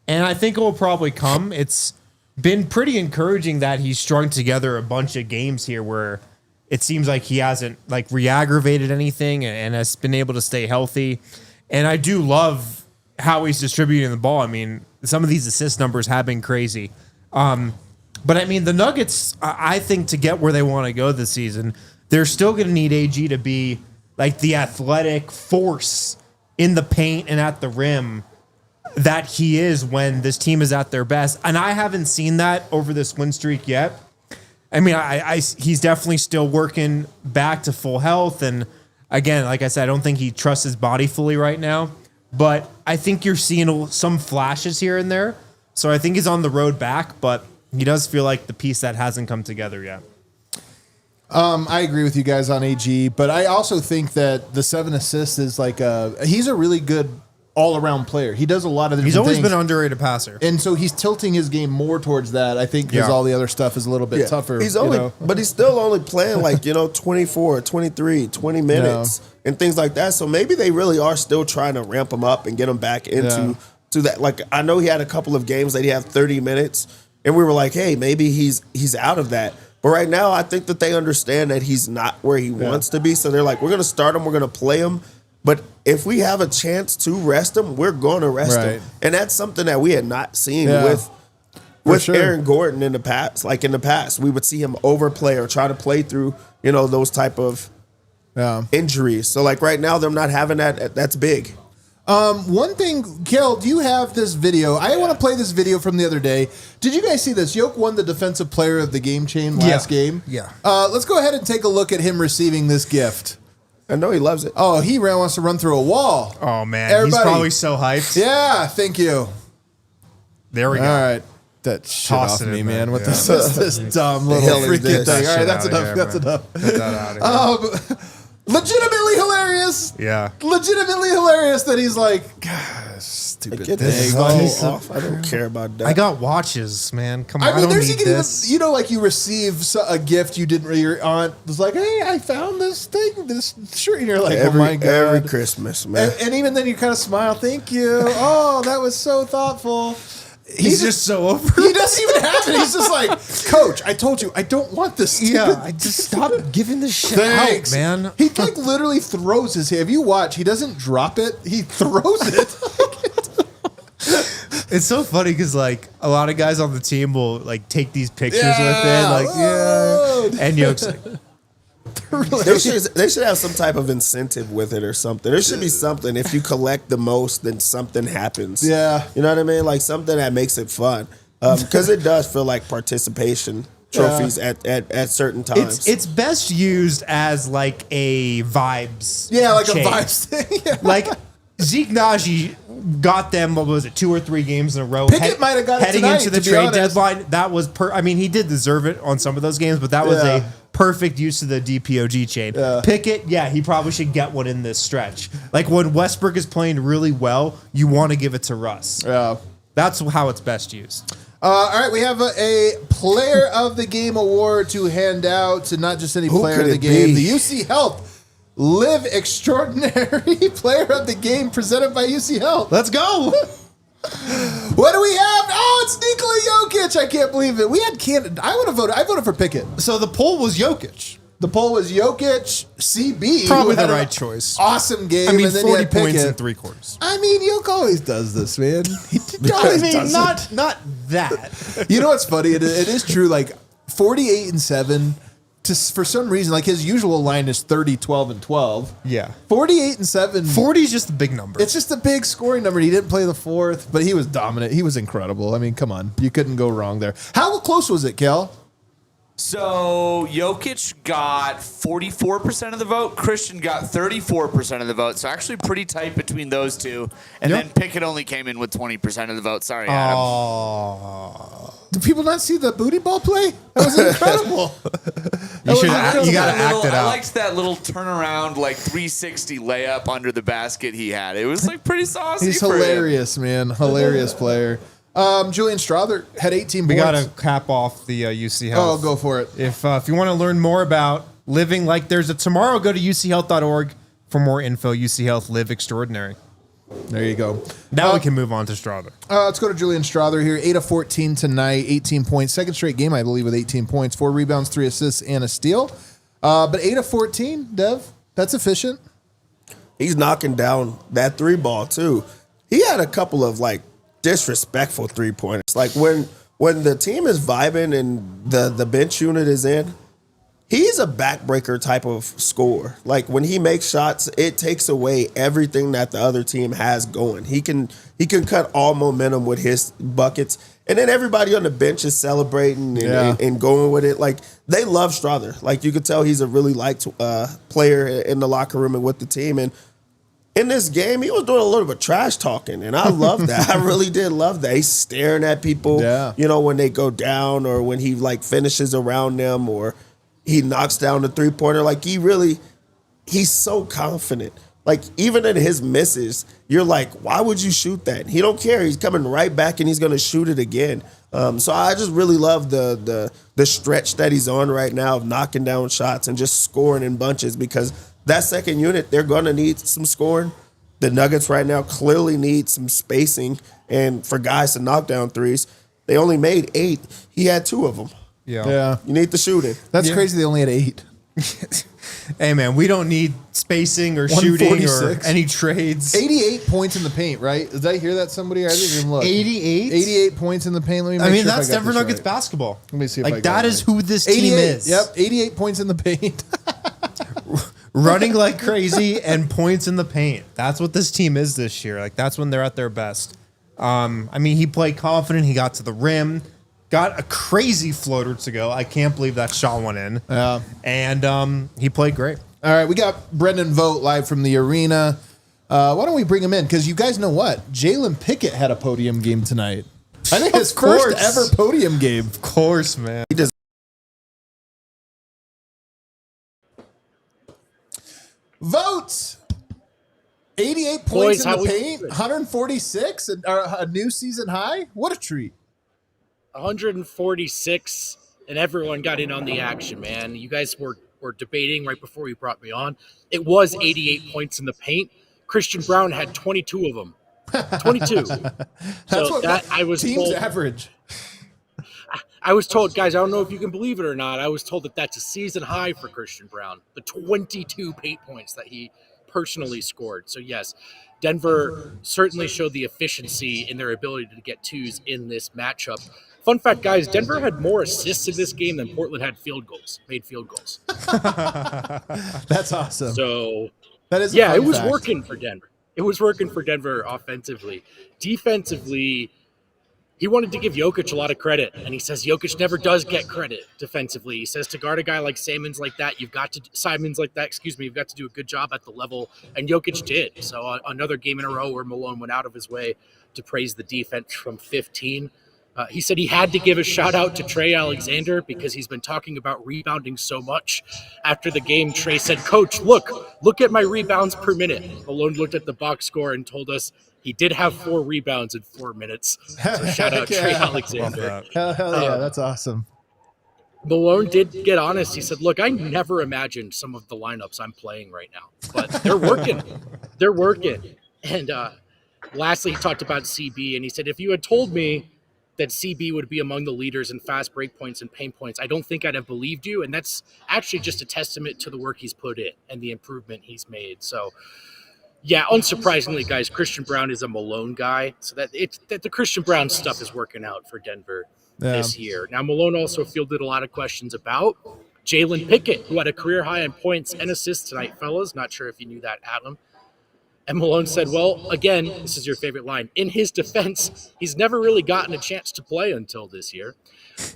And I think it will probably come. It's been pretty encouraging that he's strung together a bunch of games here where it seems like he hasn't like re-aggravated anything and has been able to stay healthy. And I do love how he's distributing the ball. I mean, some of these assist numbers have been crazy. But I mean, the Nuggets, I think to get where they want to go this season, they're still going to need AG to be like the athletic force in the paint and at the rim that he is when this team is at their best. And I haven't seen that over this win streak yet. I mean, he's definitely still working back to full health. And again, like I said, I don't think he trusts his body fully right now. But I think you're seeing some flashes here and there. So I think he's on the road back, but he does feel like the piece that hasn't come together yet. I agree with you guys on AG, but I also think that the 7 assists is like he's a really good all-around player. He does a lot of different things. He's always been an underrated passer. And so he's tilting his game more towards that, I think, because all the other stuff is a little bit tougher. He's only, but he's still only playing like, 24, 23, 20 minutes and things like that. So maybe they really are still trying to ramp him up and get him back into to that. Like, I know he had a couple of games that he had 30 minutes, and we were like, hey, maybe he's out of that. But right now, I think that they understand that he's not where he wants to be. So they're like, we're going to start him. We're going to play him. But if we have a chance to rest him, we're going to rest him. And that's something that we had not seen with Aaron Gordon in the past. Like in the past, we would see him overplay or try to play through, those type of injuries. So like right now, them not having that, that's big. One thing, Kel, do you have this video? I want to play this video from the other day. Did you guys see this? Yoke won the defensive player of the game chain last game. Yeah. Let's go ahead and take a look at him receiving this gift. I know he loves it. Oh, he wants to run through a wall. Oh, man. Everybody. He's probably so hyped. Yeah, thank you. There we go. All right. That shit Toss off it me, in man. there. What this dumb little freaking thing. All right, that's Get that enough. That's enough. Get that out of here. Legitimately hilarious. Yeah. Legitimately hilarious that he's like, gosh, stupid Get thing. this Oh. off. I don't care about that. I got watches, man. Come on. I mean, don't there's need even, this. like you receive a gift you didn't. Your aunt was like, "Hey, I found this thing, this shirt," and you're like, "Oh my god!" Every Christmas, man. And even then, you kind of smile, "Thank you." Oh, that was so thoughtful. He's just so over. He doesn't even have it. He's just like, "Coach, I told you, I don't want this." Yeah, I just stop giving this shit Thanks, out, man. He like literally throws his hand. If you watch, he doesn't drop it. He throws it. It's so funny because like a lot of guys on the team will like take these pictures with it, like and Yoke's like, They should have some type of incentive with it or something. There should be something. If you collect the most, then something happens. Yeah. You know what I mean? Like something that makes it fun. Because it does feel like participation trophies at certain times. it's best used as like a vibes. Yeah, like chain. a vibes thing. Yeah. Like Zeke Naji got them, what was it, 2 or 3 games in a row. Pickett might have got it heading tonight, into the to be trade honest. deadline. That was I mean, he did deserve it on some of those games, but that was a perfect use of the DPOG chain. Pickett, he probably should get one in this stretch. Like when Westbrook is playing really well, you want to give it to Russ. Yeah. That's how it's best used. All right, we have a Player of the Game award to hand out to not just any player of the game, the UC Health Live Extraordinary Player of the Game presented by UC Health. Let's go. What do we have? Oh, it's Nikola Jokic. I can't believe it. We had Canada. I voted for Pickett. So the poll was Jokic. The poll was Jokic, CB. Probably who had the an right choice. Awesome game. I mean, and then 40 you had points Pickett. in 3 quarters. I mean, Jokic always does this, man. He always does it. not that. You know what's funny? It is true. Like 48-7. For some reason, like his usual line is 30, 12, and 12. Yeah. 48-7. 40 is just a big number. It's just a big scoring number. He didn't play the fourth, but he was dominant. He was incredible. I mean, come on. You couldn't go wrong there. How close was it, Kel? So Jokic got 44% of the vote. Christian got 34% of the vote. So actually pretty tight between those two. And then Pickett only came in with 20% of the vote. Sorry, Adam. Did people not see the booty ball play? That was incredible. You got to act it I out. liked that little turnaround, like 360 layup under the basket he had. It was like pretty saucy. He's for him. hilarious, man. Hilarious player. Julian Strawther had 18 We points. got to cap off the UC Health. Oh, go for it. If you want to learn more about living like there's a tomorrow, go to uchealth.org for more info. UC Health, live extraordinary. There you go. Now we can move on to Strawther. Let's go to Julian Strawther here. 8 of 14 tonight, 18 points. Second straight game, I believe, with 18 points. 4 rebounds, 3 assists, and a steal. But 8 of 14, Dev, that's efficient. He's knocking down that 3 ball, too. He had a couple of, disrespectful 3-pointers. Like, when the team is vibing and the bench unit is in, he's a backbreaker type of scorer. Like, when he makes shots, it takes away everything that the other team has going. He can cut all momentum with his buckets. And then everybody on the bench is celebrating and going with it. Like, they love Strawther. Like, you could tell he's a really liked player in the locker room and with the team. And in this game, he was doing a little bit of trash talking, and I love that. I really did love that. He's staring at people, when they go down or when he, finishes around them or he knocks down the 3-pointer. Like, he's so confident. Like, even in his misses, you're like, why would you shoot that? He don't care. He's coming right back, and he's going to shoot it again. So I just really love the stretch that he's on right now of knocking down shots and just scoring in bunches because that second unit, they're going to need some scoring. The Nuggets right now clearly need some spacing and for guys to knock down threes. They only made 8. He had 2 of them. Yeah. You need the shooting. That's crazy. They only had 8. Hey, man, we don't need spacing or shooting or 146. any trades. 88 points in the paint, right? Did I hear that somebody? I didn't even look. 88? 88 points in the paint. Let me make sure that's if I got Denver this Nuggets right. basketball. Let me see if like, I got that it is right. who this 88, team is. Yep, 88 points in the paint. Running like crazy and points in the paint. That's what this team is this year. Like, that's when they're at their best. He played confident. He got to the rim. Got a crazy floater to go. I can't believe that shot went in. Yeah. And he played great. All right, we got Brendan Vogt live from the arena. Why don't we bring him in? Because you guys know what? Jalen Pickett had a podium game tonight. I think his first ever podium game. Of course, man. He just Votes. 88 points in the paint, 146, and a new season high. What a treat. 146, and everyone got in on the action, man. You guys were debating right before you brought me on. It was 88 points in the paint. Christian Braun had 22 of them. 22. That's what I was team's told, average. I was told, guys, I don't know if you can believe it or not. I was told that that's a season high for Christian Braun, the 22 paint points that he personally scored. So, yes, Denver certainly showed the efficiency in their ability to get 2s in this matchup. Fun fact, guys, Denver had more assists in this game than Portland had made field goals. That's awesome. So, that is it was working for Denver. It was working for Denver offensively. Defensively, he wanted to give Jokic a lot of credit, and he says Jokic never does get credit defensively. He says to guard a guy like Simons like that, you've got to do a good job at the level, and Jokic did. So another game in a row where Malone went out of his way to praise the defense from 15. He said he had to give a shout out to Trey Alexander because he's been talking about rebounding so much. After the game, Trey said, "Coach, look at my rebounds per minute." Malone looked at the box score and told us he did have 4 rebounds in 4 minutes. So shout out Trey Alexander. Hell yeah, that's awesome. Malone did get honest. He said, "Look, I never imagined some of the lineups I'm playing right now, but they're working. They're working." And lastly, he talked about CB, and he said, "If you had told me that CB would be among the leaders in fast break points and paint points, I don't think I'd have believed you." And that's actually just a testament to the work he's put in and the improvement he's made. So, yeah, unsurprisingly, guys, Christian Braun is a Malone guy. So that the Christian Braun stuff is working out for Denver this year. Now, Malone also fielded a lot of questions about Jalen Pickett, who had a career high in points and assists tonight, fellas. Not sure if you knew that, Adam. And Malone said, well, again, this is your favorite line. In his defense, he's never really gotten a chance to play until this year.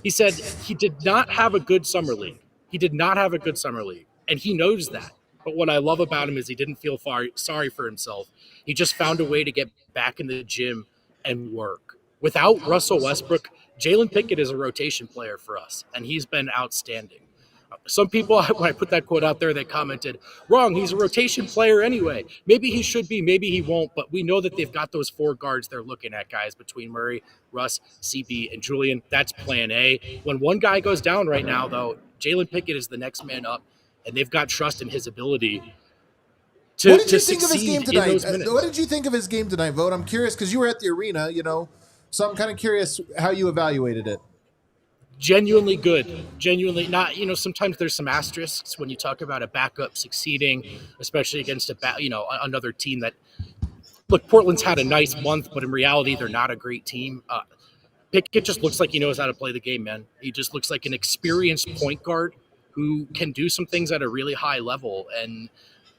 He said he did not have a good summer league. And he knows that. But what I love about him is he didn't feel sorry for himself. He just found a way to get back in the gym and work. Without Russell Westbrook, Jalen Pickett is a rotation player for us, and he's been outstanding. Some people, when I put that quote out there, they commented, "Wrong, he's a rotation player anyway. Maybe he should be, maybe he won't." But we know that they've got those 4 guards they're looking at, guys, between Murray, Russ, CB, and Julian. That's plan A. When one guy goes down right now, though, Jalen Pickett is the next man up, and they've got trust in his ability to What did you think of his game succeed in those tonight? minutes. What did you think of his game tonight, Vogt? I'm curious because you were at the arena, so I'm kind of curious how you evaluated it. Genuinely good. Genuinely not, sometimes there's some asterisks when you talk about a backup succeeding, especially against another team that, look, Portland's had a nice month, but in reality, they're not a great team. Pickett just looks like he knows how to play the game, man. He just looks like an experienced point guard who can do some things at a really high level. And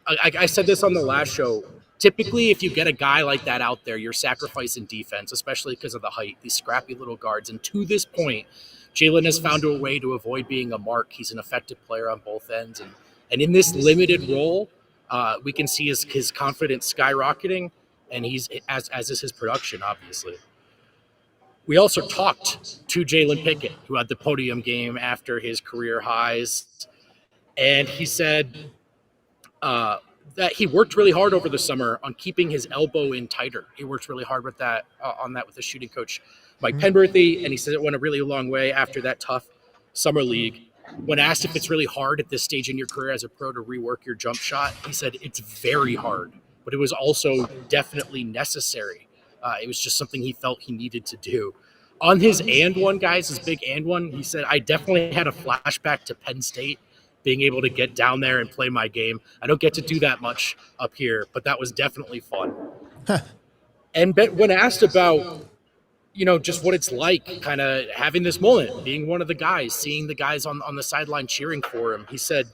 I said this on the last show. Typically, if you get a guy like that out there, you're sacrificing defense, especially because of the height, these scrappy little guards. And to this point, Jalen has found a way to avoid being a mark. He's an effective player on both ends. And in this limited role, we can see his confidence skyrocketing, and he's as is his production, obviously. We also talked to Jalen Pickett, who had the podium game after his career highs. And he said that he worked really hard over the summer on keeping his elbow in tighter. He worked really hard with that with the shooting coach, Mike Penberthy, and he said it went a really long way after that tough summer league. When asked if it's really hard at this stage in your career as a pro to rework your jump shot, he said it's very hard, but it was also definitely necessary. It was just something he felt he needed to do. On his and one, guys, his big and one, he said, I definitely had a flashback to Penn State, being able to get down there and play my game. I don't get to do that much up here, but that was definitely fun. And when asked about, just what it's like kind of having this moment, being one of the guys, seeing the guys on the sideline cheering for him, he said,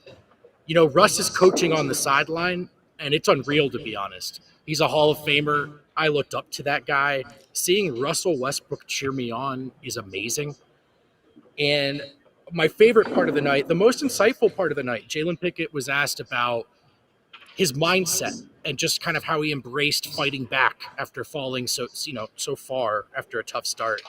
Russ is coaching on the sideline, and it's unreal, to be honest. He's a Hall of Famer. I looked up to that guy. Seeing Russell Westbrook cheer me on is amazing. And my favorite part of the night, the most insightful part of the night, Jalen Pickett was asked about his mindset and just kind of how he embraced fighting back after falling so far after a tough start.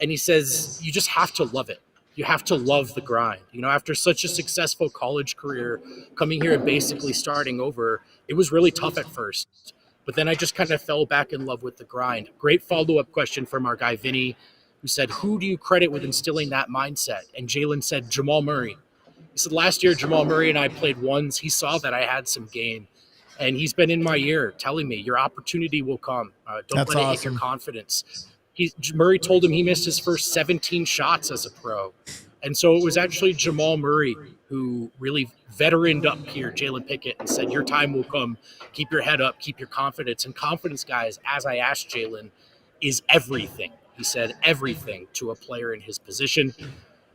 And he says, you just have to love it. You have to love the grind. After such a successful college career, coming here and basically starting over, it was really tough at first. But then I just kind of fell back in love with the grind. Great follow-up question from our guy, Vinny, who said, who do you credit with instilling that mindset? And Jalen said, Jamal Murray. He said, last year, Jamal Murray and I played ones. He saw that I had some game. And he's been in my ear telling me, your opportunity will come. Don't let it hit your confidence. Murray told him he missed his first 17 shots as a pro. And so it was actually Jamal Murray who really veteraned up here, Jalen Pickett, and said, your time will come. Keep your head up. Keep your confidence. And confidence, guys, as I asked Jalen, is everything. He said everything to a player in his position.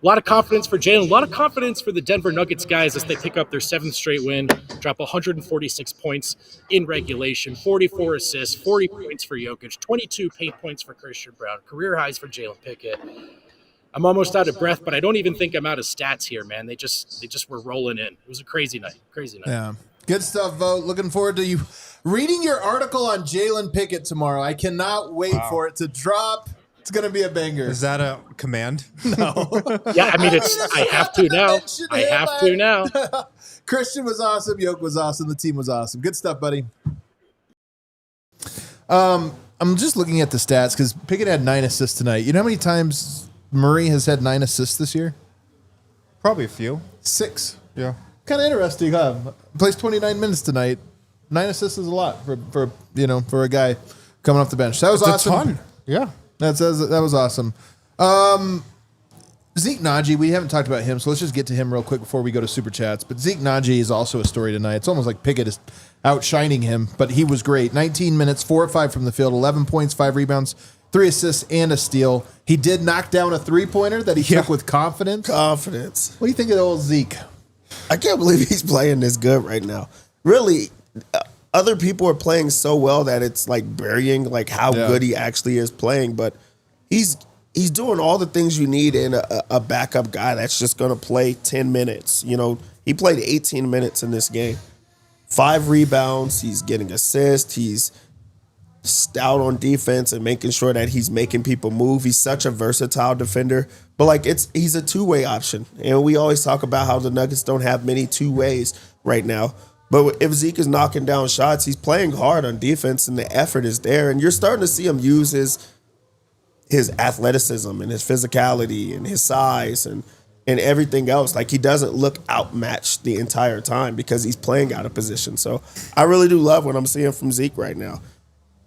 A lot of confidence for Jalen. A lot of confidence for the Denver Nuggets guys as they pick up their 7th straight win, drop 146 points in regulation, 44 assists, 40 points for Jokic, 22 paint points for Christian Braun, career highs for Jalen Pickett. I'm almost out of breath, but I don't even think I'm out of stats here, man. They just were rolling in. It was a crazy night. Yeah. Good stuff, Vogt. Looking forward to you reading your article on Jalen Pickett tomorrow. I cannot wait for it to drop. It's going to be a banger. Is that a command? No. Yeah, I mean, I have to now. I have to now. Christian was awesome. Yoke was awesome. The team was awesome. Good stuff, buddy. I'm just looking at the stats because Pickett had 9 assists tonight. You know how many times Murray has had 9 assists this year? Probably a few. 6. Yeah. Kind of interesting, huh? Plays 29 minutes tonight. 9 assists is a lot for a guy coming off the bench. That was awesome. A ton. Yeah. That was awesome. Zeke Naji, we haven't talked about him, so let's just get to him real quick before we go to Super Chats. But Zeke Naji is also a story tonight. It's almost like Pickett is outshining him, but he was great. 19 minutes, 4 of 5 from the field, 11 points, 5 rebounds, 3 assists, and a steal. He did knock down a three-pointer that he took with confidence. What do you think of the old Zeke? I can't believe he's playing this good right now. Really, other people are playing so well that it's like burying like how good he actually is playing. But he's doing all the things you need in a backup guy that's just going to play 10 minutes. You know, he played 18 minutes in this game. 5 rebounds. He's getting assists. He's stout on defense and making sure that he's making people move. He's such a versatile defender. But like he's a two-way option. And we always talk about how the Nuggets don't have many two ways right now. But if Zeke is knocking down shots, he's playing hard on defense and the effort is there. And you're starting to see him use his athleticism and his physicality and his size and everything else. Like, he doesn't look outmatched the entire time because he's playing out of position. So I really do love what I'm seeing from Zeke right now.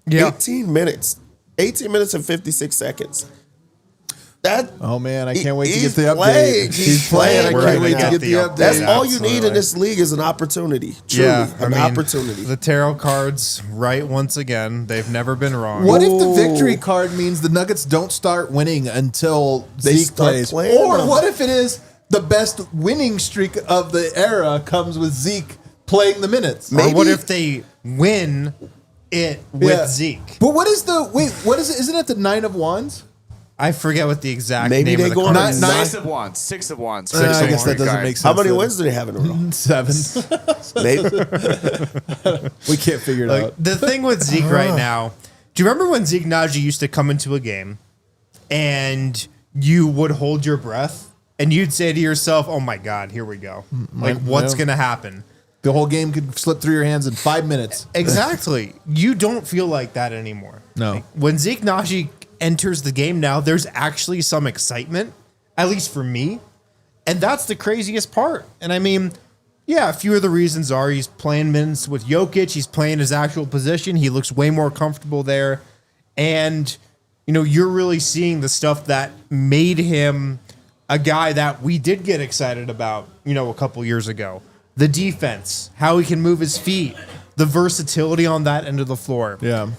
Yeah. 18 minutes and 56 seconds. Oh man, I can't wait to get the update. He's playing. I can't wait to get the update. That's all you need in this league is an opportunity. Truly, an opportunity. The tarot cards, right once again. They've never been wrong. What if the victory card means the Nuggets don't start winning until Zeke plays? Or what if it is the best winning streak of the era comes with Zeke playing the minutes? Maybe. Or what if they win it with Zeke? But what is what is it? Isn't it the 9 of Wands? I forget what the exact name of the card is. 6 of Wands. 6 of Wands. I guess that doesn't make sense. How many wins do they have in a row? 7. Maybe. We can't figure it out. The thing with Zeke right now, do you remember when Zeke Naji used to come into a game and you would hold your breath and you'd say to yourself, oh my God, here we go. Like, what's going to happen? The whole game could slip through your hands in 5 minutes. Exactly. You don't feel like that anymore. No. Like, when Zeke Naji enters the game now, there's actually some excitement, at least for me. And that's the craziest part. And I mean, yeah, a few of the reasons are he's playing minutes with Jokic. He's playing his actual position. He looks way more comfortable there. And, you're really seeing the stuff that made him a guy that we did get excited about, a couple years ago. The defense, how he can move his feet, the versatility on that end of the floor. Yeah.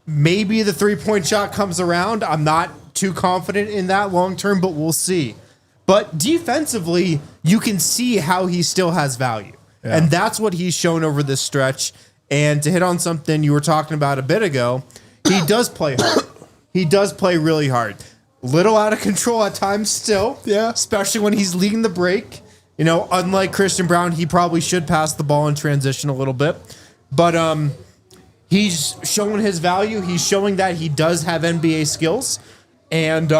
Maybe the 3-point shot comes around. I'm not too confident in that long term, but we'll see. But defensively, you can see how he still has value. Yeah. And that's what he's shown over this stretch. And to hit on something you were talking about a bit ago, he does play hard. He does play really hard. Little out of control at times still. Yeah. Especially when he's leading the break. Unlike Christian Braun, he probably should pass the ball in transition a little bit. But he's showing his value. He's showing that he does have NBA skills. And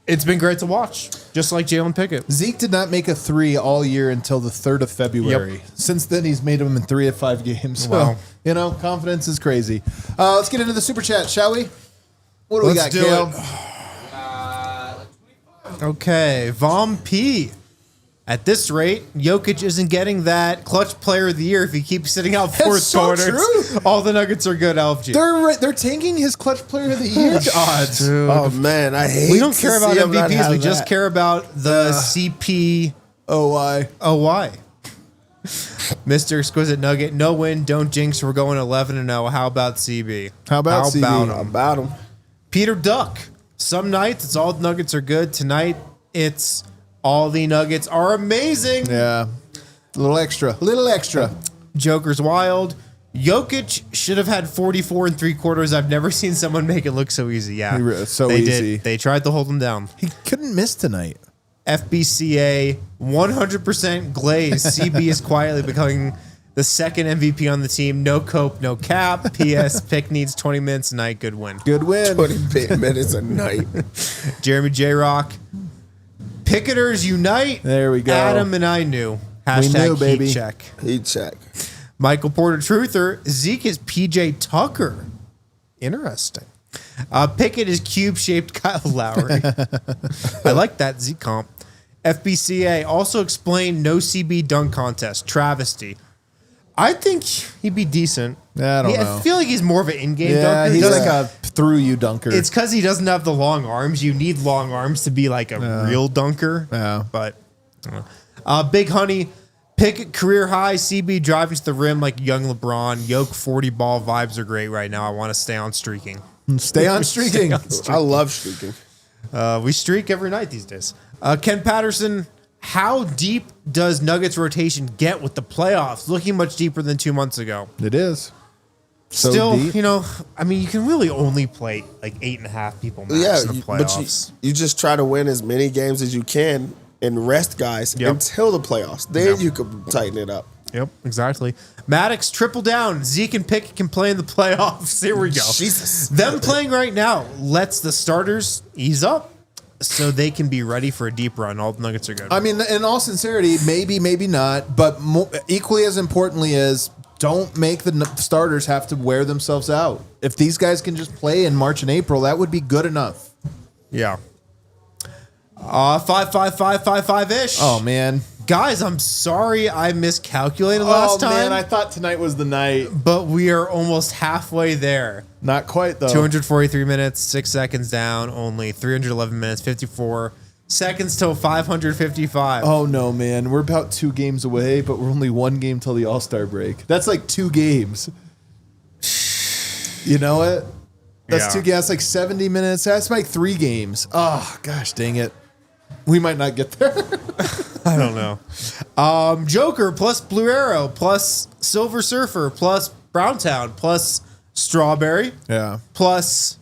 it's been great to watch, just like Jalen Pickett. Zeke did not make a 3 all year until the 3rd of February. Yep. Since then, he's made them in 3 of 5 games. Wow. So, confidence is crazy. Let's get into the Super Chat, shall we? What do we got, Kale? Okay, Vom P. At this rate, Jokic isn't getting that clutch player of the year if he keeps sitting out fourth quarters. True. All the Nuggets are good, LFG. They're tanking his clutch player of the year odds. Dude. Oh man, I hate. We don't care about MVPs. We just care about the CPOY. Mr. Exquisite Nugget, no win, don't jinx. We're going 11-0. How about CB? How about CB? How about him? Peter Duck. Some nights it's all the Nuggets are good. Tonight It's all the Nuggets are amazing. Yeah. A little extra. Joker's wild. Jokic should have had 44 and 3/4. I've never seen someone make it look so easy. Yeah, So they easy. did. They tried to hold him down. He couldn't miss tonight. FBCA 100% glaze. CB is quietly becoming the second MVP on the team. No cope, no cap. PS pick needs 20 minutes a night. Good win. Good win. 20 minutes a night. Jeremy J Rock. Picketers unite. There we go. Adam and I knew. Hashtag knew, baby. heat check. Heat check. Michael Porter Truther. Zeke is PJ Tucker. Interesting. Pickett is cube-shaped Kyle Lowry. I like that Zeke comp. FBCA also explained no CB dunk contest. Travesty. I think he'd be decent. I don't know. I feel like he's more of an in-game Yeah, dunker. he's like a through-you dunker. It's because he doesn't have the long arms. You need long arms to be like a real dunker. Yeah. But Big Honey, Pickett career high. CB driving to the rim like young LeBron. Yoke 40 ball vibes are great right now. I want to stay on streaking. Stay on streaking. I love streaking. We streak every night these days. Ken Patterson, how deep does Nuggets rotation get with the playoffs? Looking much deeper than 2 months ago. It is. So Still, deep. you can really only play like 8.5 people max in the playoffs. But you just try to win as many games as you can and rest guys until the playoffs. Then you can tighten it up. Yep, exactly. Maddox, triple down. Zeke and Pickett can play in the playoffs. Here we go. Jesus. Them playing right now lets the starters ease up so they can be ready for a deep run. All the Nuggets are good. I mean, in all sincerity, maybe not, but equally as importantly is don't make the starters have to wear themselves out. If these guys can just play in March and April, that would be good enough. Yeah. 5-5-5-5-5-ish. Oh, man. Guys, I'm sorry I miscalculated last time. Oh, man, I thought tonight was the night. But we are almost halfway there. Not quite, though. 243 minutes, 6 seconds down, only 311 minutes, 54 seconds till 555. Oh, no, man. We're about 2 games away, but we're only 1 game till the All-Star break. That's like 2 games. You know what? That's 2 games. That's like 70 minutes. That's like 3 games. Oh, gosh, dang it. We might not get there. I don't know. Joker plus Blue Arrow plus Silver Surfer plus Browntown plus Strawberry. Yeah. Plus,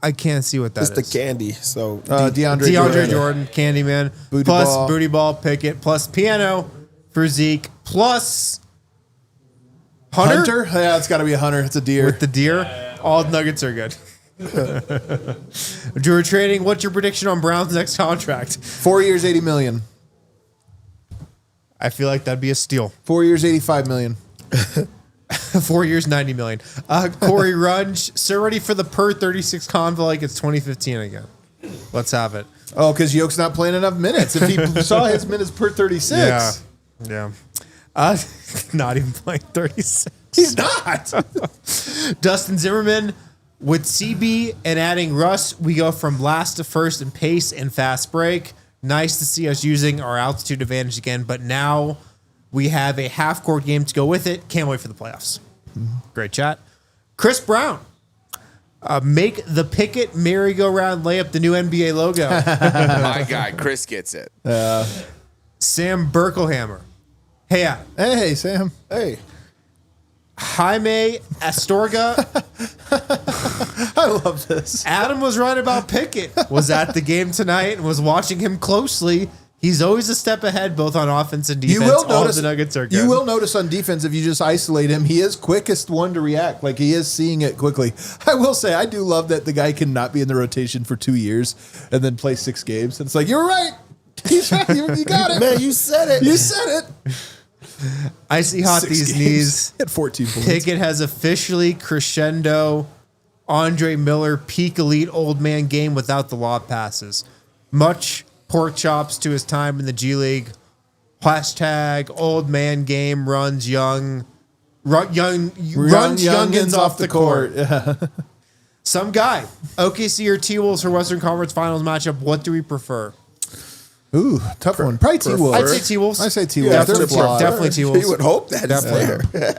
I can't see what that It's is. the candy. So DeAndre Jordan, Candyman, Booty plus Ball. Booty Ball, Pickett, plus Piano for Zeke, plus Hunter? Yeah, it's got to be a hunter. It's a deer. With the deer. All Nuggets are good. Drew Trading, what's your prediction on Brown's next contract? 4 years, $80 million. I feel like that'd be a steal. 4 years, $85 million. 4 years, $90 million. Corey Runge, so ready for the per 36 convo like it's 2015 again. Let's have it. Oh, because Yoke's not playing enough minutes. If he saw his minutes per 36. Yeah. Not even playing 36. He's not. Dustin Zimmerman, with CB and adding Russ, we go from last to first in pace and fast break. Nice to see us using our altitude advantage again, but now we have a half-court game to go with it. Can't wait for the playoffs. Great chat. Chris Brown, make the Pickett merry-go-round layup the new NBA logo. My guy, Chris gets it. Sam Berkelhammer. Hey, Hey, Sam. hey, Jaime Astorga. I love this. Adam was right about Pickett. Was at the game tonight and was watching him closely. He's always a step ahead, both on offense and defense. You will All notice the Nuggets are good. You will notice on defense if you just isolate him, he is quickest one to react. Like he is seeing it quickly. I will say I do love that the guy cannot be in the rotation for 2 years and then play 6 games. And it's like you're right. He's right. You got it, man, you said it. You said it. I see hot 6 these games. knees. At 14 points. Pickett has officially crescendo Andre Miller peak elite old man game without the lob passes. Much pork chops to his time in the G League. Hashtag old man game runs youngins off the court. Yeah. Some guy. OKC or T-Wolves for Western Conference Finals matchup. What do we prefer? Ooh, tough one. Probably T-Wolves. I'd say T-Wolves. I say T-Wolves. Yeah, They're flawed. definitely T-Wolves. You would hope that is Definitely. there.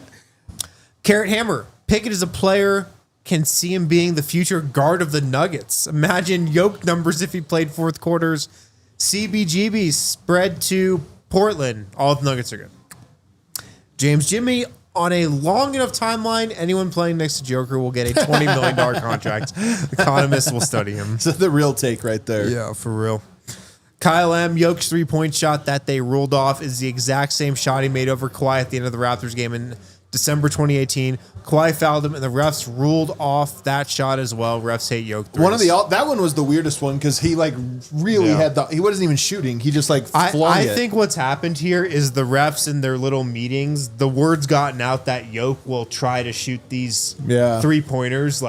Carrot Hammer. Pickett is a player can see him being the future guard of the Nuggets. Imagine Yoke numbers if he played fourth quarters. CBGB spread to Portland. All the Nuggets are good. James Jimmy, on a long enough timeline, anyone playing next to Joker will get a $20 million contract. Economists will study him. So the real take right there. Yeah, for real. Kyle M. Yoke's three-point shot that they ruled off is the exact same shot he made over Kawhi at the end of the Raptors game in December 2018. Kawhi fouled him, and the refs ruled off that shot as well. Refs hate Yoke threes. That one was the weirdest one because he really had he wasn't even shooting. He just flung I it. think what's happened here is the refs in their little meetings, the word's gotten out that Yoke will try to shoot these 3-pointers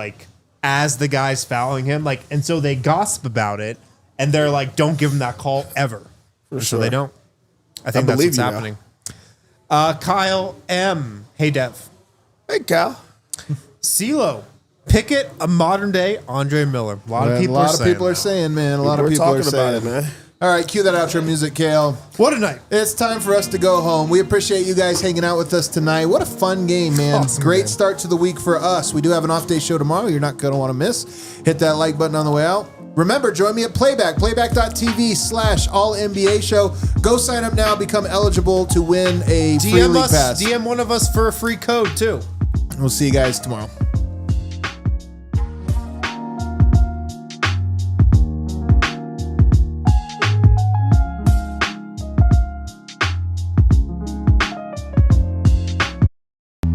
as the guy's fouling him, and so they gossip about it, and they're like, don't give him that call ever. So they don't. I think that's what's happening. Kyle M. Hey, Dev. Hey, Cal. CeeLo. Pickett, a modern-day Andre Miller. A lot of people are saying, man. A lot of people are saying about it, man. All right, cue that outro music, Kale. What a night. It's time for us to go home. We appreciate you guys hanging out with us tonight. What a fun game, man. Awesome, Great man. start to the week for us. We do have an off-day show tomorrow you're not going to want to miss. Hit that like button on the way out. Remember, join me at playback.tv/AllNBA show. Go sign up now. Become eligible to win a free league pass. DM one of us for a free code, too. We'll see you guys tomorrow.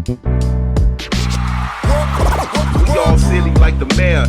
We all silly like the mayor.